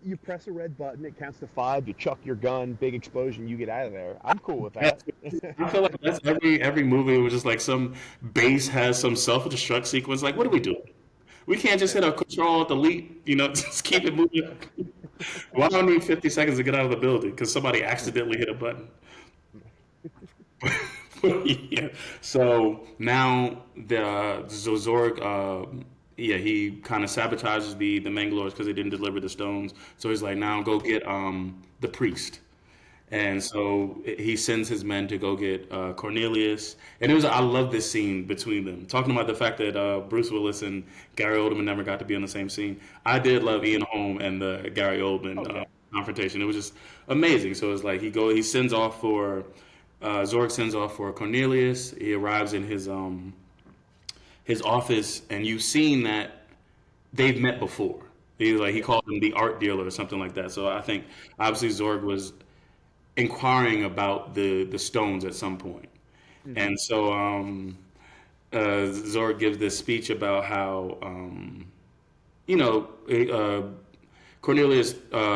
Speaker 1: you press a red button, it counts to 5, you chuck your gun, big explosion, you get out of there. I'm cool with that.
Speaker 2: I feel like that's every movie was just like some base has some self-destruct sequence. Like, what are we doing? We can't just hit a control delete, just keep it moving. Why do I need 50 seconds to get out of the building because somebody accidentally hit a button? Yeah. So now the Zorg, he kind of sabotages the Mangalores because they didn't deliver the stones. So he's like, now go get the priest. And so he sends his men to go get Cornelius. And I love this scene between them, talking about the fact that Bruce Willis and Gary Oldman never got to be on the same scene. I did love Ian Holm and the Gary Oldman confrontation. It was just amazing. So it's like he sends off for. Zorg sends off for Cornelius. He arrives in his office, and you've seen that they've met before. He called him the art dealer or something like that. So I think obviously Zorg was inquiring about the stones at some point. And so Zorg gives this speech about how Cornelius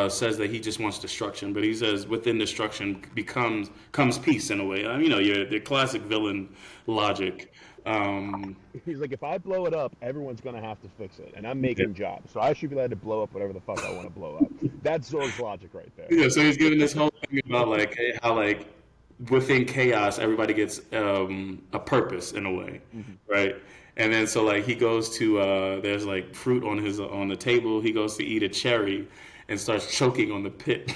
Speaker 2: says that he just wants destruction, but he says within destruction comes peace in a way. The classic villain logic.
Speaker 1: He's like, if I blow it up, everyone's going to have to fix it, and I'm making jobs, so I should be allowed to blow up whatever the fuck I want to blow up. That's Zorg's logic right there.
Speaker 2: Yeah, so he's giving this whole thing about like how like within chaos everybody gets a purpose in a way, right? And then so like he goes to there's like fruit on the table. He goes to eat a cherry and starts choking on the pit.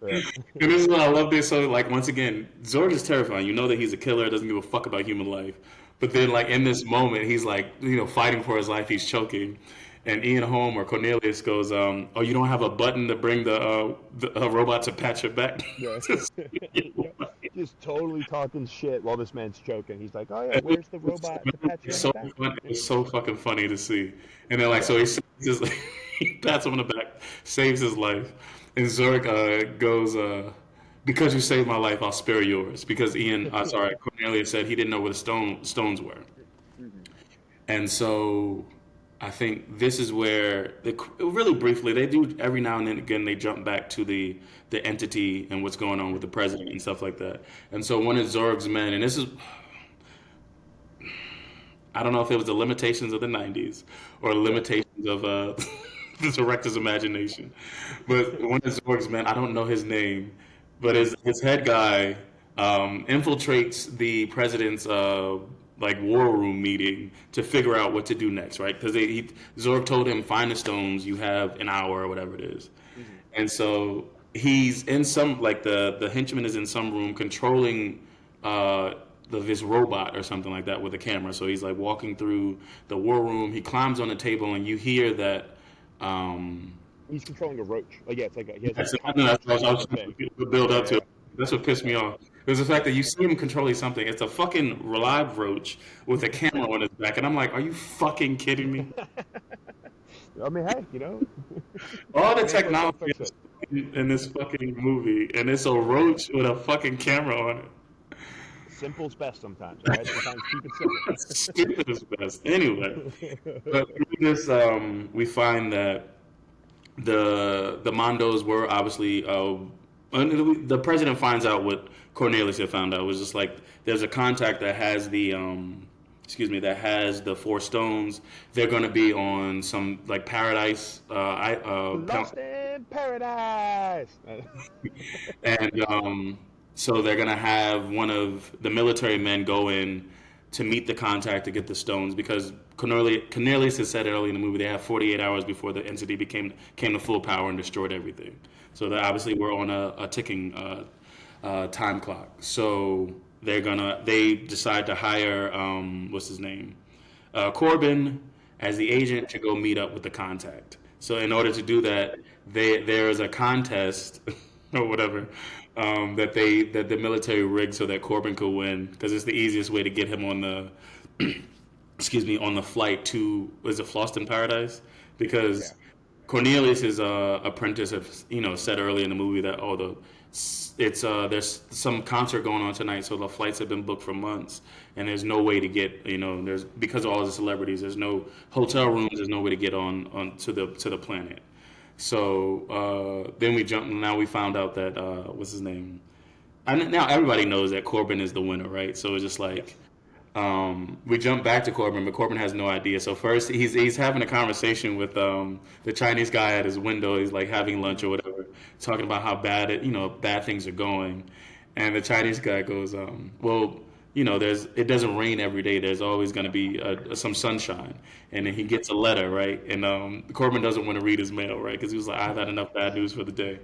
Speaker 2: And this is what I love this. So like once again, Zorg is terrifying. You know that he's a killer, doesn't give a fuck about human life. But then like in this moment, he's like fighting for his life. He's choking. And Ian Holm or Cornelius goes, "Oh, you don't have a button to bring the robot to patch it back."
Speaker 1: Yeah. Just totally talking shit while this man's choking. He's like, "Oh yeah, where's the robot to patch it back?"
Speaker 2: It's so fucking funny to see. And then like so he pats him on the back, saves his life, and Zorg goes, "Because you saved my life, I'll spare yours." Because Cornelius said he didn't know where the stones were, and so. I think this is where, really briefly, they do every now and then again, they jump back to the entity and what's going on with the president and stuff like that. And so one of Zorg's men, and this is, I don't know if it was the limitations of the 90s or limitations of the director's imagination, but one of Zorg's men, I don't know his name, but his head guy infiltrates the president's like war room meeting to figure out what to do next, right? Because Zorg told him, find the stones, you have an hour or whatever it is. And so he's in some, like the henchman is in some room controlling this robot or something like that with a camera. So he's like walking through the war room, he climbs on the table, and you hear that Um,
Speaker 1: He's controlling a roach. Like, yeah, it's like he has a
Speaker 2: I know that's what I
Speaker 1: concentration of
Speaker 2: was
Speaker 1: a thing.
Speaker 2: trying to build up
Speaker 1: Yeah,
Speaker 2: to.
Speaker 1: yeah,
Speaker 2: That's what pissed me off. It was the fact that you see him controlling something. It's a fucking live roach with a camera on his back, and I'm like, are you fucking kidding me?
Speaker 1: yeah. I mean, hey,
Speaker 2: All the
Speaker 1: man broke, don't
Speaker 2: technology
Speaker 1: fix it.
Speaker 2: in this fucking movie, and it's a roach with a fucking camera on it.
Speaker 1: Simple's best sometimes. All right, sometimes keep it simple.
Speaker 2: Stupid as best. Anyway, but through this, we find that the Mondos were obviously. And the president finds out what Cornelius had found out. It was just like there's a contact that has the that has the four stones. They're going to be on some like paradise.
Speaker 1: Lost in paradise.
Speaker 2: And so they're gonna have one of the military men go in to meet the contact to get the stones because Cornelius has said early in the movie they have 48 hours before the entity came to full power and destroyed everything. So that obviously we're on a ticking time clock. So they decide to hire what's his name, Corbin as the agent to go meet up with the contact. So in order to do that, there is a contest or whatever that the military rigged so that Corbin could win because it's the easiest way to get him on the on the flight to was it Floston Paradise
Speaker 1: Yeah.
Speaker 2: because Cornelius's apprentice have said early in the movie that it's there's some concert going on tonight, so the flights have been booked for months, and there's no way to get there's because of all the celebrities, there's no hotel rooms, there's no way to get on to the planet. So then we jump. Now we found out that what's his name? Now everybody knows that Corbin is the winner, right? So it's just like
Speaker 1: Yes.
Speaker 2: we jump back to Corbin, but Corbin has no idea. So first, he's having a conversation with the Chinese guy at his window. He's like having lunch or whatever, talking about how bad things are going. And the Chinese guy goes, "Well, it doesn't rain every day. There's always going to be some sunshine." And then he gets a letter, right? And Corbin doesn't want to read his mail, right? Because he was like, "I've had enough bad news for the day."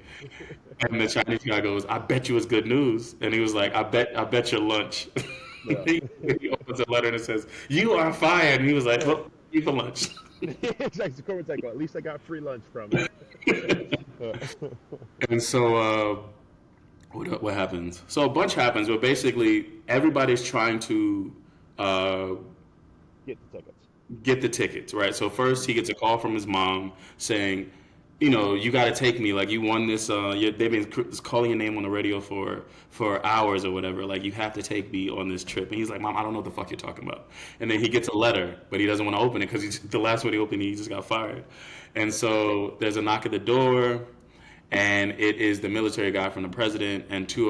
Speaker 2: And the Chinese guy goes, "I bet you it's good news." And he was like, I bet your lunch."
Speaker 1: Yeah.
Speaker 2: He opens a letter and it says, "You are fired." And he was like, "Well, you for lunch."
Speaker 1: Exactly. So Corbin's like, well, at least I got free lunch from it.
Speaker 2: And so, what happens? So a bunch happens, but basically everybody's trying to uh,
Speaker 1: Get the tickets.
Speaker 2: get the tickets, right? So first he gets a call from his mom saying, you got to take me. Like you won this. They've been calling your name on the radio for hours or whatever. Like you have to take me on this trip. And he's like, "Mom, I don't know what the fuck you're talking about." And then he gets a letter, but he doesn't want to open it because the last one he opened, he just got fired. And so there's a knock at the door, and it is the military guy from the president and two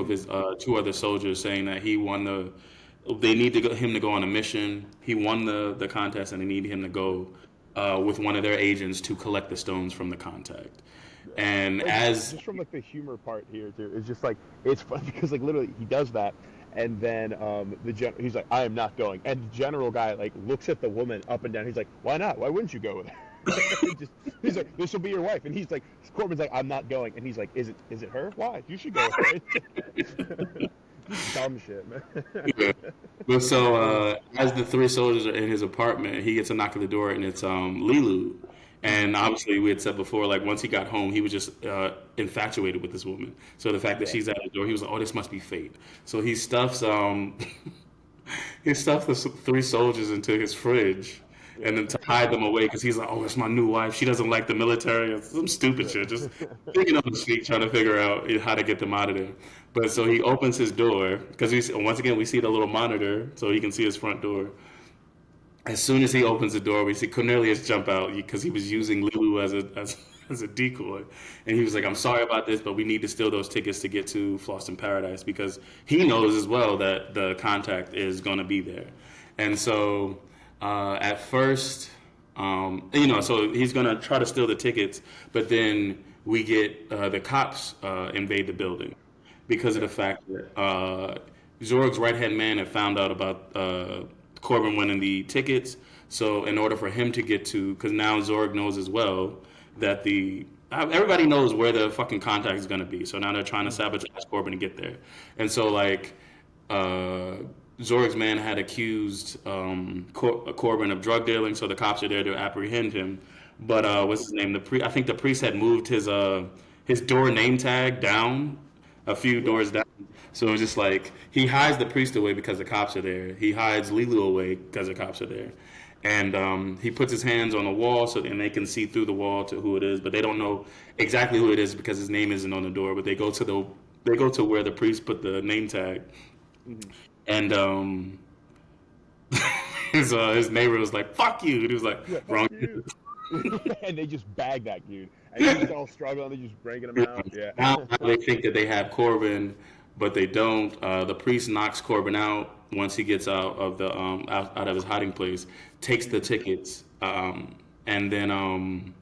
Speaker 2: other soldiers saying that he won the. They need him to go on a mission. He won the contest, and they need him to go with one of their agents to collect the stones from the contact. And
Speaker 1: Like
Speaker 2: as
Speaker 1: just from like the humor part here too, it's just like it's fun because like literally he does that, and then he's like, I am not going, and the general guy like looks at the woman up and down. He's like, why not? Why wouldn't you go with her? He's like, this will be your wife, and he's like, Corbin's like, I'm not going, and he's like, is it her? Why? You should go with her. Dumb shit, man.
Speaker 2: yeah. But so as the three soldiers are in his apartment, he gets a knock at the door, and it's Lilu. And obviously, we had said before, like once he got home, he was just infatuated with this woman. So the fact that
Speaker 1: Yeah.
Speaker 2: she's at the door, he was like, "Oh, this must be fate." So he stuffs he stuffed the three soldiers into his fridge, and then to hide them away because he's like, "Oh, it's my new wife. She doesn't like the military." Or some stupid shit. Just thinking on his feet, trying to figure out how to get them out of there. But so he opens his door because once again we see the little monitor, so he can see his front door. As soon as he opens the door, we see Cornelius jump out because he was using Lulu as a decoy, and he was like, "I'm sorry about this, but we need to steal those tickets to get to Floston Paradise because he knows as well that the contact is going to be there." And so at first, so he's going to try to steal the tickets, but then we get the cops invade the building because of the fact that Zorg's right hand man had found out about Corbin winning the tickets. So in order for him to get to, because now Zorg knows as well that everybody knows where the fucking contact is going to be. So now they're trying to sabotage Corbin to get there. And so like Zorg's man had accused Corbin of drug dealing, so the cops are there to apprehend him. but what's his name? I think the priest had moved his door name tag down a few
Speaker 1: Yeah.
Speaker 2: doors down. So it was just like he hides the priest away because the cops are there. He hides Lilu away because the cops are there, and he puts his hands on the wall so and they can see through the wall to who it is, but they don't know exactly who it is because his name isn't on the door. But they go to where the priest put the name tag,
Speaker 1: Hmm.
Speaker 2: and his neighbor was like, "Fuck you!" And he was like,
Speaker 1: Yeah, fuck
Speaker 2: "Wrong."
Speaker 1: you. And they just bag that dude. And he's just all struggling. They're just breaking him out. Yeah.
Speaker 2: Now they think that they have Corbin, but they don't. The priest knocks Corbin out once he gets out of the out of his hiding place, takes the tickets, and then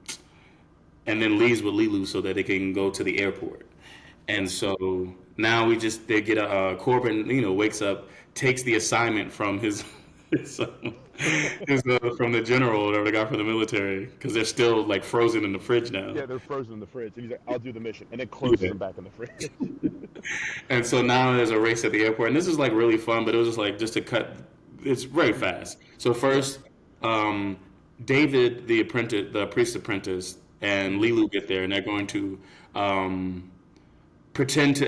Speaker 2: leaves with Lilu so that they can go to the airport. And so now they get Corbin, wakes up, takes the assignment from his, from the general or the guy from the military because they're still like frozen in the fridge now.
Speaker 1: Yeah, they're frozen in the fridge. And he's like, I'll do the mission. And then closes
Speaker 2: Yeah.
Speaker 1: them back in the fridge.
Speaker 2: And so now there's a race at the airport, and this is like really fun, but it was just like just to cut. It's very fast. So first, um, David, the priest apprentice, and Lilu get there, and they're going to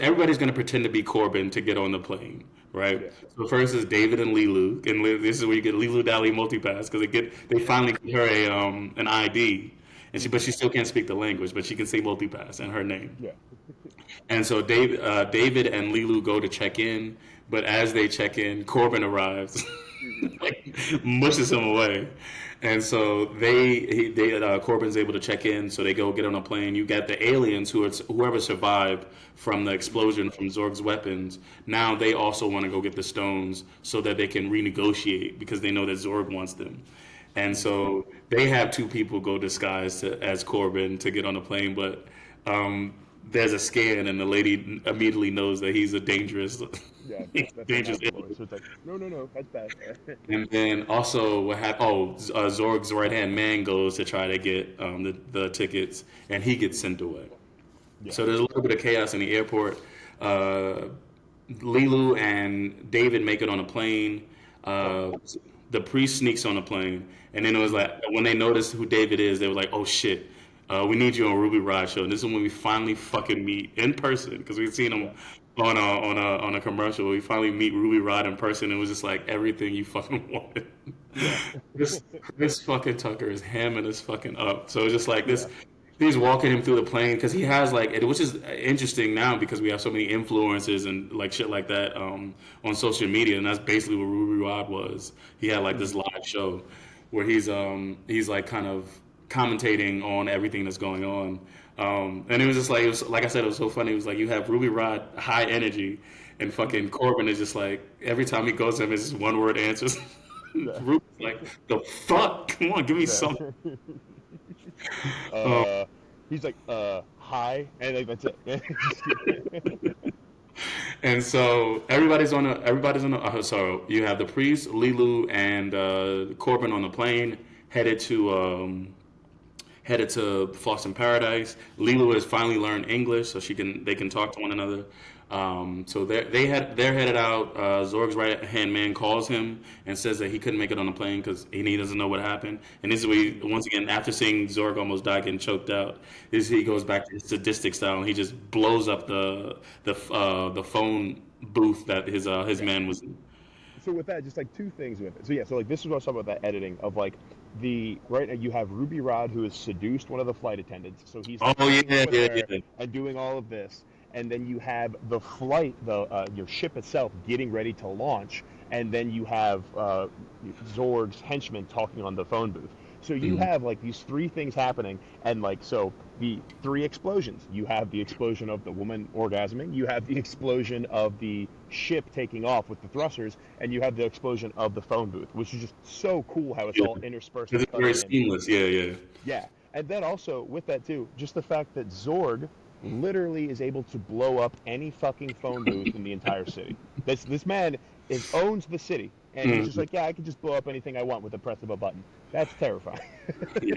Speaker 2: everybody's going to pretend to be Corbin to get on the plane, right?
Speaker 1: Yeah.
Speaker 2: So first is David and Lilu, and this is where you get Lilu Dally multipass because they finally get her an ID, but she still can't speak the language, but she can say multipass and her name.
Speaker 1: Yeah.
Speaker 2: And so David and Lilu go to check in, but as they check in, Corbin arrives, like mushes him away, and so Corbin's able to check in. So they go get on a plane. You got the aliens whoever survived from the explosion from Zorg's weapons. Now they also want to go get the stones so that they can renegotiate because they know that Zorg wants them. And so they have two people go disguised as Corbin to get on the plane, but there's a scan, and the lady immediately knows that he's a dangerous,
Speaker 1: Yeah, that's
Speaker 2: dangerous
Speaker 1: an
Speaker 2: alien.
Speaker 1: So it's like, no, that's bad.
Speaker 2: And then also what happened? Zorg's right hand man goes to try to get the tickets, and he gets sent away.
Speaker 1: Yeah.
Speaker 2: So there's a little bit of chaos in the airport. Lilu and David make it on a plane. The priest sneaks on a plane, and then it was like when they noticed who David is, they were like, "Oh shit, we need you on Ruby Rod show." And this is when we finally fucking meet in person because we've seen him on a commercial. We finally meet Ruby Rod in person. It was just like everything you fucking wanted. This fucking Tucker is hamming us fucking up. So it's just like this. He's walking him through the plane because he has which is interesting now because we have so many influencers and like shit like that on social media, and that's basically what Ruby Rod was. He had like this live show where he's like kind of commentating on everything that's going on, and it was just like I said, it was so funny. It was like you have Ruby Rod high energy, and fucking Corbin is just like every time he goes to him, it's just one word answers. Ruby's like the fuck, come on, give me something.
Speaker 1: He's like, hi, and like that's it.
Speaker 2: And so everybody's on a so you have the priest, Lilu, and Corbin on the plane headed to Floss in Paradise. Lilu has finally learned English, so they can talk to one another. So they're headed out. Zorg's right hand man calls him and says that he couldn't make it on the plane because he doesn't know what happened. And this is where once again, after seeing Zorg almost die getting choked out, he goes back to his sadistic style and he just blows up the phone booth that his man was in.
Speaker 1: So with that, just like two things with it. So yeah, so like this is what I was talking about, that editing of like right now you have Ruby Rod who has seduced one of the flight attendants, so he's
Speaker 2: Oh yeah.
Speaker 1: and doing all of this, and then you have the flight, your ship itself getting ready to launch, and then you have Zorg's henchman talking on the phone booth. So you have like these three things happening, and like so the three explosions. You have the explosion of the woman orgasming, you have the explosion of the ship taking off with the thrusters, and you have the explosion of the phone booth, which is just so cool how it's all interspersed.
Speaker 2: It's very seamless, yeah.
Speaker 1: Yeah, and then also with that too, just the fact that Zorg literally is able to blow up any fucking phone booth in the entire city. This man owns the city, and he's just like, yeah, I can just blow up anything I want with the press of a button. That's terrifying.
Speaker 2: Yeah.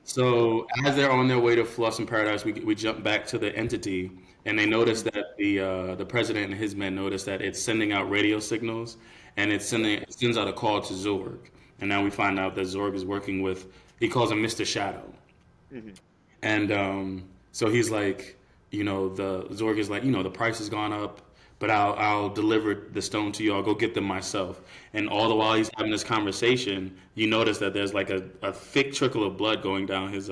Speaker 2: So as they're on their way to Floss in Paradise, we jump back to the entity, and they notice that the president and his men notice that it's sending out radio signals, and it sends out a call to Zorg. And now we find out that Zorg is working with, he calls him Mr. Shadow.
Speaker 1: Hmm.
Speaker 2: And so he's like, the Zorg is like, the price has gone up, but I'll deliver the stone to you. I'll go get them myself. And all the while he's having this conversation, you notice that there's like a thick trickle of blood going down his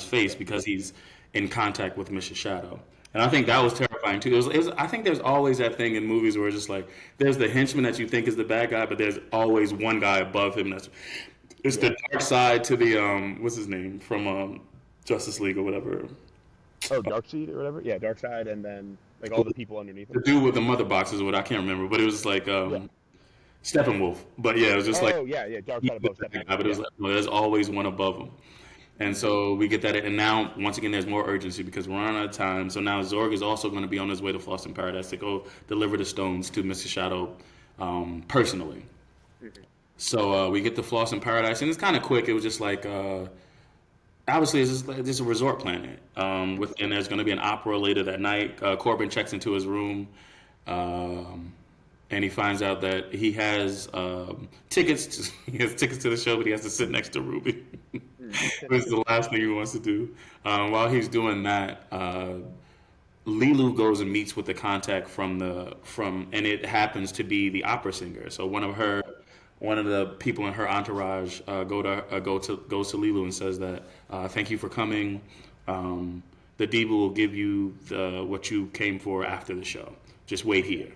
Speaker 2: face
Speaker 1: Yeah.
Speaker 2: because he's in contact with Mr. Shadow. And I think that was terrifying too. I think there's always that thing in movies where it's just like there's the henchman that you think is the bad guy, but there's always one guy above him that's it's
Speaker 1: Yeah.
Speaker 2: the dark side to the what's his name from Justice League or whatever.
Speaker 1: Oh, Darkseid or whatever. Yeah, Darkseid, and then like all the people underneath
Speaker 2: The
Speaker 1: him.
Speaker 2: dude with the mother boxes, what I can't remember, but it was like
Speaker 1: Yeah.
Speaker 2: Steppenwolf. But yeah, it was just like
Speaker 1: Oh yeah, yeah.
Speaker 2: he's
Speaker 1: Darkseid
Speaker 2: the
Speaker 1: above
Speaker 2: bad
Speaker 1: Steppenwolf.
Speaker 2: guy, but it was
Speaker 1: Yeah.
Speaker 2: like well, there's always one above him. And so we get that, and now once again, there's more urgency because we're running out of time. So now Zorg is also going to be on his way to Flossin Paradise to go deliver the stones to Mr. Shadow personally.
Speaker 1: Hmm.
Speaker 2: So we get to Flossin Paradise, and it's kind of quick. It was just like obviously it's a resort planet and there's going to be an opera later that night. Corbin checks into his room and he finds out that he has he has tickets to the show, but he has to sit next to Ruby. Which is the last thing he wants to do. While he's doing that, Lilu goes and meets with the contact and it happens to be the opera singer. So one of the people in her entourage goes to Lilu and says that thank you for coming. The diva will give you what you came for after the show. Just wait here.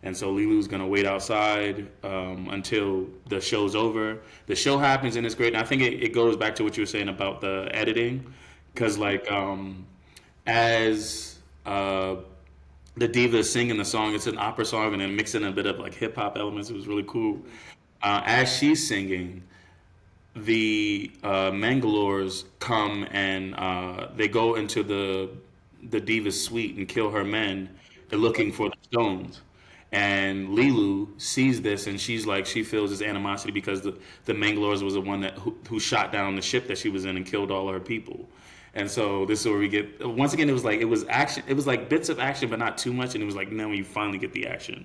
Speaker 2: And so Lilu's gonna wait outside until the show's over. The show happens and it's great. And I think it goes back to what you were saying about the editing, because like as the diva is singing the song, it's an opera song, and then mixing a bit of like hip hop elements. It was really cool. As she's singing, the Mangalores come and they go into the diva's suite and kill her men, looking for the stones. And Lilu sees this, and she feels this animosity because the Mangalores was the one who shot down the ship that she was in and killed all of her people. And so this is where we get once again. It was action. It was like bits of action, but not too much. And it was like now you finally get the action.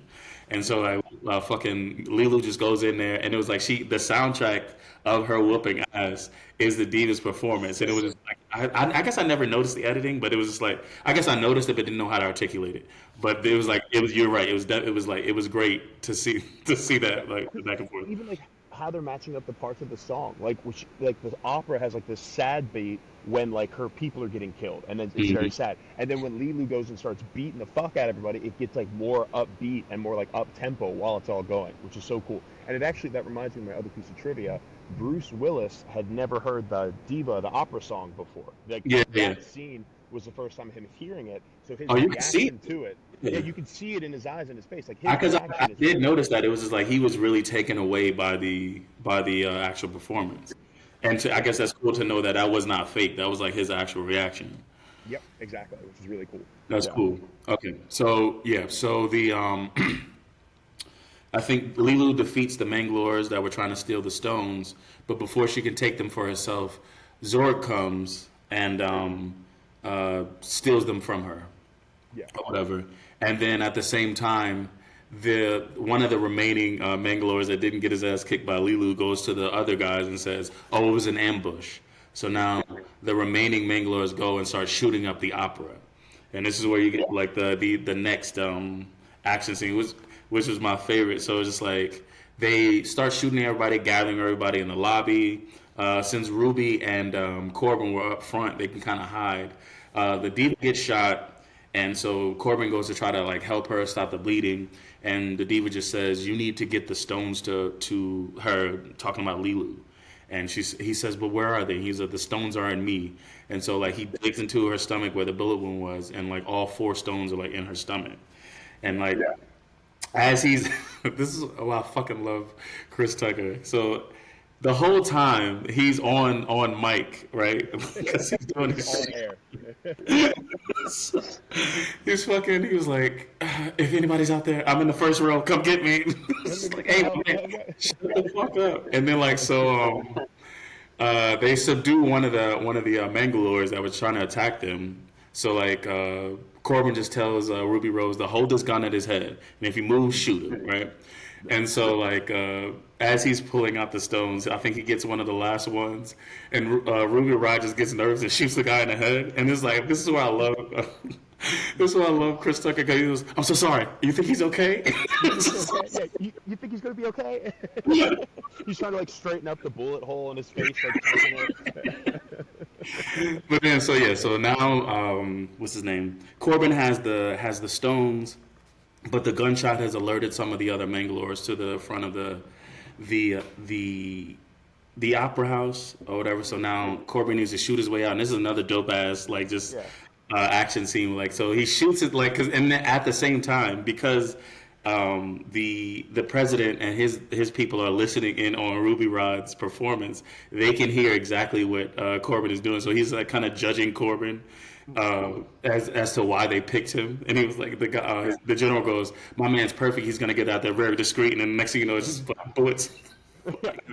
Speaker 2: And so fucking Lilu just goes in there, and it was like the soundtrack of her whooping ass is the diva's performance, and it was just like I guess I never noticed the editing, but it was just like I guess I noticed it, but didn't know how to articulate it. But it was like you're right. It was great to see that like the back and forth.
Speaker 1: Even like how they're matching up the parts of the song, which like the opera has like this sad beat when like her people are getting killed, and then it's very
Speaker 2: Hmm.
Speaker 1: sad. And then when Lilu goes and starts beating the fuck out of everybody, it gets like more upbeat and more like up tempo while it's all going, which is so cool. And it actually that reminds me of my other piece of trivia. Bruce Willis had never heard the Diva, the opera song before. Like
Speaker 2: Yeah, yeah.
Speaker 1: that scene was the first time him hearing it. So his
Speaker 2: Oh, you can see
Speaker 1: reaction to it, yeah,
Speaker 2: it.
Speaker 1: you can see it in his eyes and his face. Like his
Speaker 2: Because I
Speaker 1: reaction is
Speaker 2: did
Speaker 1: so
Speaker 2: notice
Speaker 1: cool.
Speaker 2: that it was just like he was really taken away by the actual performance, and I guess that's cool to know that that was not fake. That was like his actual reaction.
Speaker 1: Yep, exactly, which is really cool.
Speaker 2: That's
Speaker 1: Yeah.
Speaker 2: cool. Okay, so yeah, so the I think Lilu defeats the Manglores that were trying to steal the stones, but before she can take them for herself, Zorg comes and steals them from her,
Speaker 1: Yeah.
Speaker 2: or whatever. And then at the same time, the one of the remaining Mangalores that didn't get his ass kicked by Lilu goes to the other guys and says, "Oh, it was an ambush." So now the remaining Mangalores go and start shooting up the opera, and this is where you get like the next action scene, which was my favorite. So it's just like they start shooting everybody, gathering everybody in the lobby. Since Ruby and Corbin were up front, they can kind of hide. The diva gets shot, and so Corbin goes to try to like help her stop the bleeding, and the diva just says, "You need to get the stones to her," talking about Lilu. And he says, "But where are they?" He's like, "The stones are in me." And so like he digs into her stomach where the bullet wound was, and like all four stones are like in her stomach. And like as he's this is I fucking love Chris Tucker. So the whole time he's on mic, right? Because he's doing his
Speaker 1: On
Speaker 2: shit.
Speaker 1: air.
Speaker 2: He was like, if anybody's out there, I'm in the first row, come get me.
Speaker 1: Let me
Speaker 2: It's
Speaker 1: get
Speaker 2: like,
Speaker 1: some
Speaker 2: hey
Speaker 1: help.
Speaker 2: man, shut the fuck up. And then like they subdue one of the Mangalores that was trying to attack them. So like Corbin just tells Ruby Rose to hold this gun at his head, and if he moves, shoot him, right? And so, like, as he's pulling out the stones, I think he gets one of the last ones, and Ruby Rogers gets nervous and shoots the guy in the head. And it's like, this is why I love, this is why I love Chris Tucker. Because he goes, "I'm so sorry. You think he's okay?"
Speaker 1: You think he's okay? Yeah, you think he's gonna be okay? He's trying to like straighten up the bullet hole in his face, like touching it.
Speaker 2: But then, so yeah, so now, what's his name? Corbin has the stones, but the gunshot has alerted some of the other Mangalores to the front of the the opera house or whatever. So now Corbin needs to shoot his way out, and this is another dope ass like just
Speaker 1: Yeah.
Speaker 2: action scene. Like so, he shoots it like, cause, and then at the same time because the president and his people are listening in on Ruby Rod's performance, they can hear exactly what Corbin is doing. So he's like kind of judging Corbin as to why they picked him. And he was like, the general goes, "My man's perfect. He's gonna get out there very discreet." And then the next thing you know, it's just bullets.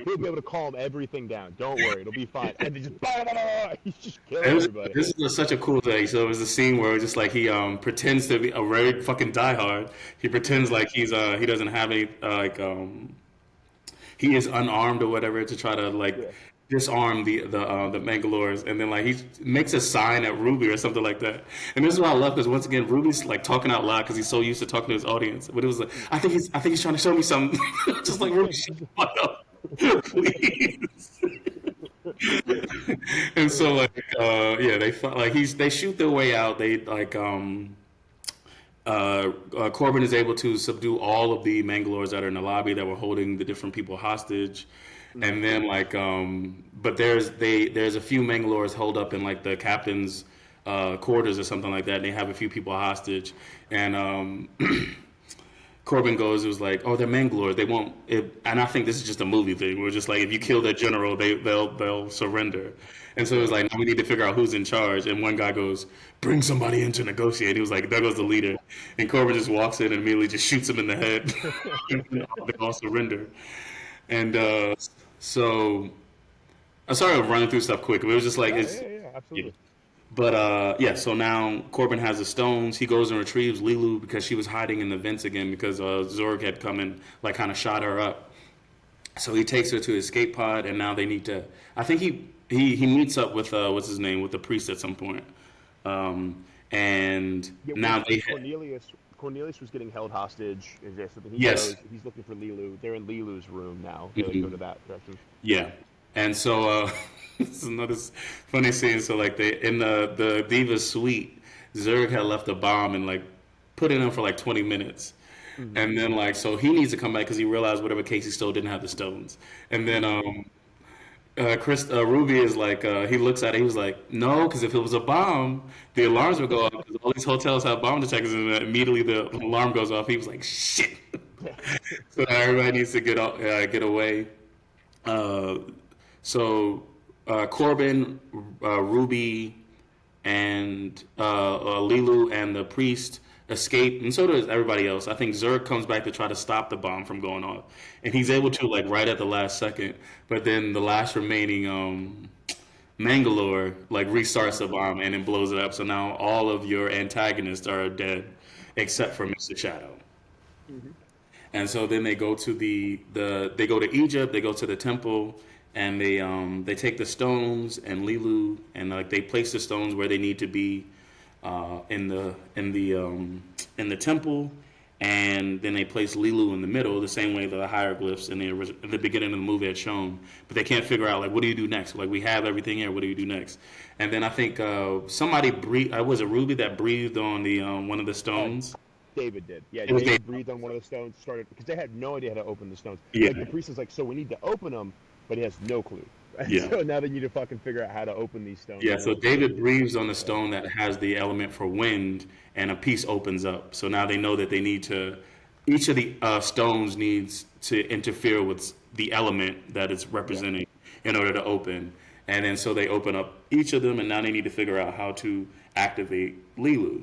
Speaker 1: He'll be able to calm everything down. Don't worry, it'll be fine. And they just he's just killing everybody.
Speaker 2: This is such a cool thing. So it was a scene where just like he pretends to be a very fucking diehard. He pretends like he doesn't have any he is unarmed or whatever to try to like disarm the Mangalores, and then like he makes a sign at Ruby or something like that. And this is what I love because once again Ruby's like talking out loud because he's so used to talking to his audience. But it was like I think he's trying to show me something. Just like Ruby, shut the fuck up, please. And so like they shoot their way out. They like Corbin is able to subdue all of the Mangalores that are in the lobby that were holding the different people hostage. And then like but there's a few Mangalores held up in like the captain's quarters or something like that, and they have a few people hostage. And Corbin goes, it was like, "Oh, they're Mangalores. They won't." And I think this is just a movie thing. We're just like, if you kill their general, they'll surrender. And so it was like, now we need to figure out who's in charge. And one guy goes, "Bring somebody in to negotiate." He was like, "There goes the leader." And Corbin just walks in and immediately just shoots him in the head. They all surrender. And so I'm sorry I'm running through stuff quick, but it was just like
Speaker 1: Yeah, absolutely.
Speaker 2: But so now Corbin has the stones. He goes and retrieves Lilu because she was hiding in the vents again because Zorg had come and like kind of shot her up. So he takes her to his escape pod, and now they need to. I think he meets up with what's his name, with the priest at some point. And now
Speaker 1: Cornelius was getting held hostage.
Speaker 2: Yes.
Speaker 1: He's looking for Lilu. They're in Lilu's room now. They go to that direction.
Speaker 2: Yeah, and so this is another funny scene. So like they in the Diva's suite, Zurg had left a bomb and like put it in for like 20 minutes. And then like so he needs to come back because he realized whatever Casey stole didn't have the stones. And then Ruby is like he looks at it. He was like, "No, because if it was a bomb, the alarms would go off. Because all these hotels have bomb detectors, and then immediately the alarm goes off." He was like, "Shit!" So now everybody needs to get away. So Corbin, Ruby, and Lilu and the priest escape, and so does everybody else. I think Zurg comes back to try to stop the bomb from going off, and he's able to like right at the last second. But then the last remaining Mangalore like restarts the bomb and then blows it up. So now all of your antagonists are dead, except for Mr. Shadow. And so then they go to they go to Egypt, they go to the temple, and they take the stones and Lilu, and like they place the stones where they need to be in the temple, and then they place Lilu in the middle, the same way the hieroglyphs in the beginning of the movie had shown. But they can't figure out like, what do you do next? Like, we have everything here. What do you do next? And then I think somebody breathed. Was it Ruby that breathed on the one of the stones?
Speaker 1: David did. Yeah, David breathed on one of the stones, started, because they had no idea how to open the stones. Yeah. Like, the priest is like, "So we need to open them," but he has no clue. Yeah. So now they need to fucking figure out how to open these stones.
Speaker 2: Yeah, so David breathes on the stone that has the element for wind, and a piece opens up. So now they know that they need to, each of the stones needs to interfere with the element that it's representing in order to open. And then so they open up each of them, and now they need to figure out how to activate Lilu.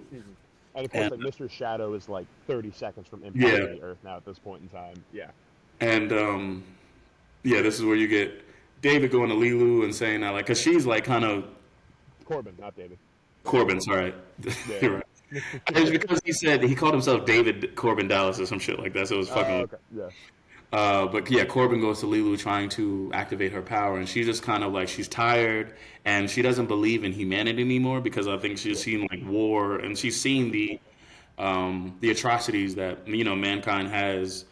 Speaker 1: And of course, like, Mr. Shadow is like 30 seconds from impacting the Earth now at this point in time. Yeah. And
Speaker 2: this is where you get David going to Lilu and saying that, like, because she's like kind of
Speaker 1: Corbin, not David.
Speaker 2: Corbin, sorry.
Speaker 1: Yeah.
Speaker 2: You're right. It's because he said he called himself David Corbin Dallas or some shit like that. So it was fucking.
Speaker 1: Okay, yeah,
Speaker 2: But yeah, Corbin goes to Lilu trying to activate her power, and she's just kind of like she's tired, and she doesn't believe in humanity anymore because I think she's
Speaker 1: yeah,
Speaker 2: seen like war, and she's seen the atrocities that mankind has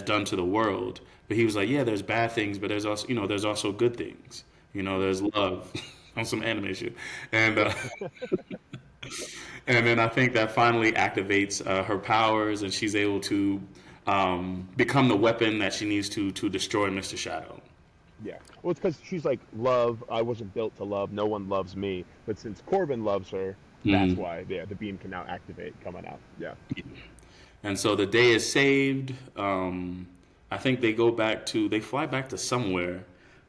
Speaker 2: done to the world. But he was like, yeah, there's bad things, but there's also there's also good things. There's love on some anime shit, and and then I think that finally activates her powers, and she's able to become the weapon that she needs to destroy Mr. Shadow.
Speaker 1: yeah. Well, it's because she's like, love. I wasn't built to love. No one loves me. But since Corbin loves her, that's
Speaker 2: Mm.
Speaker 1: why the beam can now activate coming out. Yeah.
Speaker 2: And so the day is saved. I think they fly back to somewhere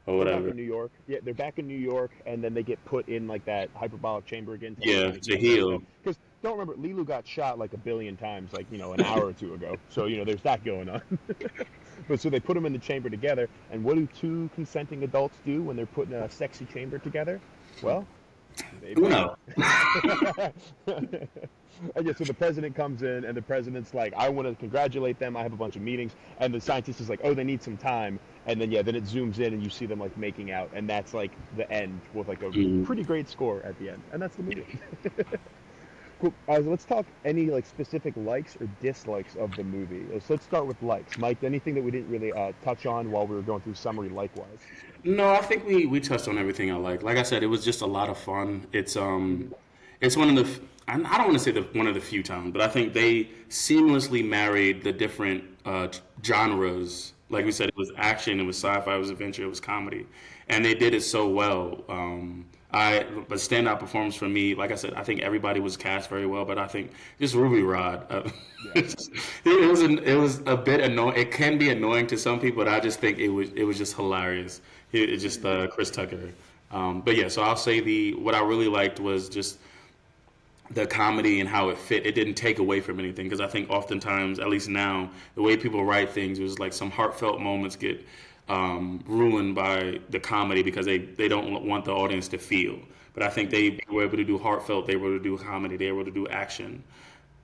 Speaker 2: or
Speaker 1: They're back
Speaker 2: whatever.
Speaker 1: in New York. Yeah, they're back in New York, and then they get put in like that hyperbolic chamber again to like
Speaker 2: Yeah,
Speaker 1: kind of
Speaker 2: to
Speaker 1: get them to.
Speaker 2: heal.
Speaker 1: Because don't remember, Lilu got shot like a billion times, like an hour or two ago. So there's that going on. But so they put them in the chamber together, and what do two consenting adults do when they're put in a sexy chamber together? Well, they bang.
Speaker 2: Uno.
Speaker 1: And yeah, so the president comes in, and the president's like, "I want to congratulate them. I have a bunch of meetings." And the scientist is like, "Oh, they need some time." And then then it zooms in, and you see them like making out, and that's like the end with like a
Speaker 2: Mm.
Speaker 1: pretty great score at the end, and that's the movie. Cool. Let's talk any like specific likes or dislikes of the movie. So let's start with likes. Mike, anything that we didn't really touch on while we were going through summary likewise?
Speaker 2: No, I think we touched on everything I like. Like I said, it was just a lot of fun. It's one of I don't want to say one of the few times, but I think they seamlessly married the different genres. Like we said, it was action, it was sci-fi, it was adventure, it was comedy, and they did it so well. But standout performance for me, like I said, I think everybody was cast very well, but I think just Ruby Rod,
Speaker 1: Yeah.
Speaker 2: it was a bit annoying. It can be annoying to some people, but I just think it was just hilarious. It's just Chris Tucker. But yeah, so I'll say what I really liked was just the comedy and how it fit. It didn't take away from anything because I think oftentimes, at least now, the way people write things was like some heartfelt moments get ruined by the comedy because they don't want the audience to feel. But I think they were able to do heartfelt, they were able to do comedy, they were able to do action,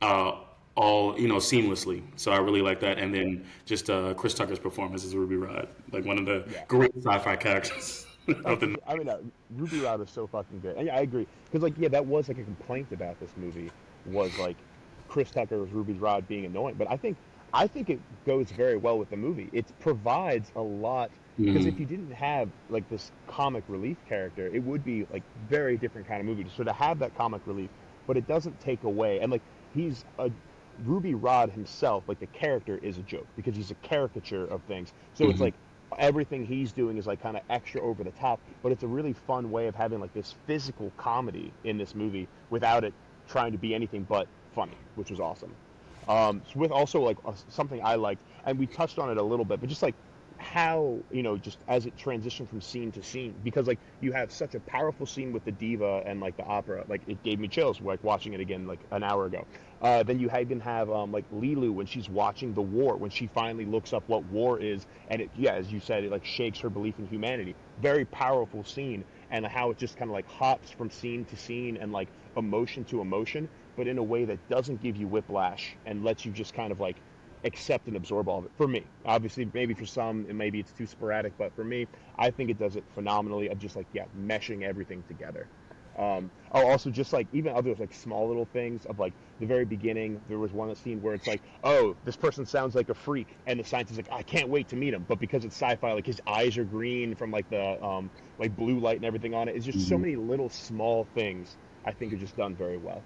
Speaker 2: uh, all seamlessly. So I really like that. And then just Chris Tucker's performance as Ruby Rod, like one of the
Speaker 1: Yeah.
Speaker 2: great sci-fi characters
Speaker 1: Oh,
Speaker 2: of
Speaker 1: for
Speaker 2: the.
Speaker 1: sure. I mean, Ruby Rod is so fucking good. And yeah, I agree. Because, like, yeah, that was like a complaint about this movie was like Chris Tucker's Ruby Rod being annoying. But I think it goes very well with the movie. It provides a lot because if
Speaker 2: Mhm.
Speaker 1: you didn't have like this comic relief character, it would be like very different kind of movie. So to have that comic relief, but it doesn't take away. And like he's a Ruby Rod himself, like the character is a joke because he's a caricature of things. So it's
Speaker 2: Mhm.
Speaker 1: like everything he's doing is like kind of extra over the top, but it's a really fun way of having like this physical comedy in this movie without it trying to be anything but funny, which was awesome. So with also like something I liked, and we touched on it a little bit, but just like how just as it transitioned from scene to scene, because like you have such a powerful scene with the diva and like the opera, like it gave me chills like watching it again like an hour ago. Then you even have like Lilu when she's watching the war, when she finally looks up what war is, and it, yeah, as you said, it like shakes her belief in humanity. Very powerful scene, and how it just kind of like hops from scene to scene and like emotion to emotion, but in a way that doesn't give you whiplash and lets you just kind of like accept and absorb all of it. For me, obviously, maybe for some, and maybe it's too sporadic, but for me, I think it does it phenomenally of just like yeah, meshing everything together. Also just like even other like small little things of like the very beginning, there was one scene where it's like, oh, this person sounds like a freak, and the scientist is like, I can't wait to meet him, but because it's sci-fi, like his eyes are green from like the like blue light and everything on it. It's just so
Speaker 2: Mhm.
Speaker 1: many little small things I think are just done very well.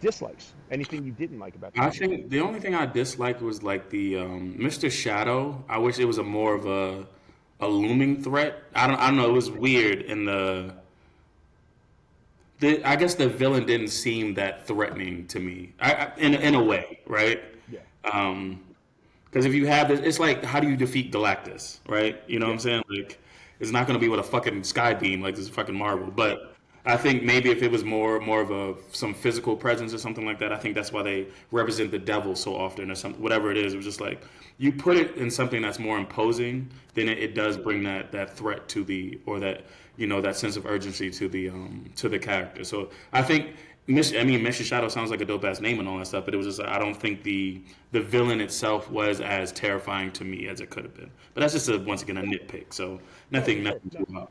Speaker 1: Dislikes? Anything you didn't like about the
Speaker 2: I
Speaker 1: movie?
Speaker 2: think the only thing I disliked was like the Mr. Shadow. I wish it was a more of a looming threat. I don't know. It was weird, and the I guess the villain didn't seem that threatening to me. In a way, right?
Speaker 1: Yeah,
Speaker 2: Because if you have this, it's like how do you defeat Galactus, right? You know what
Speaker 1: yeah,
Speaker 2: I'm saying? Like it's not going to be with a fucking sky beam like this fucking Marvel,
Speaker 1: yeah,
Speaker 2: but I think maybe if it was more of a some physical presence or something like that, I think that's why they represent the devil so often or something. Whatever it is, it was just like you put it in something that's more imposing, then it does bring that threat to the or that that sense of urgency to the character. So I think Mr. Shadow sounds like a dope ass name and all that stuff, but it was just I don't think the villain itself was as terrifying to me as it could have been. But that's just once again a nitpick. So
Speaker 1: Oh, for
Speaker 2: nothing
Speaker 1: sure.
Speaker 2: nothing
Speaker 1: No,
Speaker 2: too hot.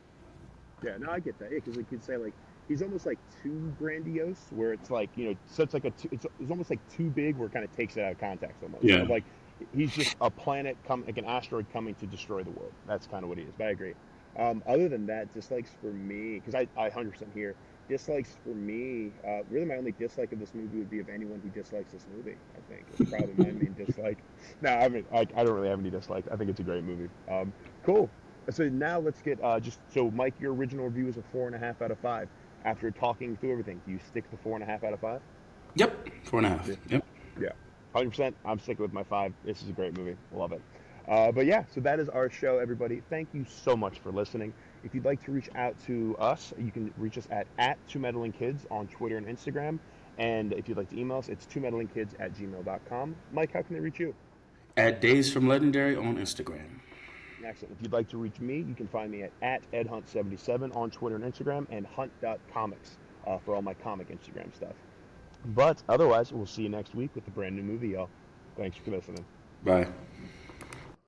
Speaker 1: yeah, no, I get that. Yeah, because like you'd say, like he's almost like too grandiose, where it's like so it's like it's almost like too big, where it kind of takes it out of context almost.
Speaker 2: Yeah.
Speaker 1: Of like he's just a planet like an asteroid coming to destroy the world. That's kind of what he is. But I agree. Other than that, dislikes for me, because I 100% here. Dislikes for me, really my only dislike of this movie would be of anyone who dislikes this movie. I think it's probably my main dislike. No, I mean I don't really have any dislikes. I think it's a great movie. Cool. So now let's get just so Mike, your original review is a 4.5 out of 5. After talking through everything, do you stick to 4.5 out of 5?
Speaker 2: Yep. 4.5.
Speaker 1: Yeah,
Speaker 2: Yep.
Speaker 1: yeah, 100%. I'm sticking with my 5. This is a great movie. Love it. But yeah, so that is our show, everybody. Thank you so much for listening. If you'd like to reach out to us, you can reach us at 2meddlingkids on Twitter and Instagram. And if you'd like to email us, it's 2meddlingkids@gmail.com. Mike, how can they reach you?
Speaker 2: At Days from Legendary on Instagram.
Speaker 1: Excellent. If you'd like to reach me, you can find me at EdHunt77 on Twitter and Instagram, and hunt.comics for all my comic Instagram stuff. But otherwise, we'll see you next week with a brand new movie, y'all. Thanks for listening.
Speaker 2: Bye.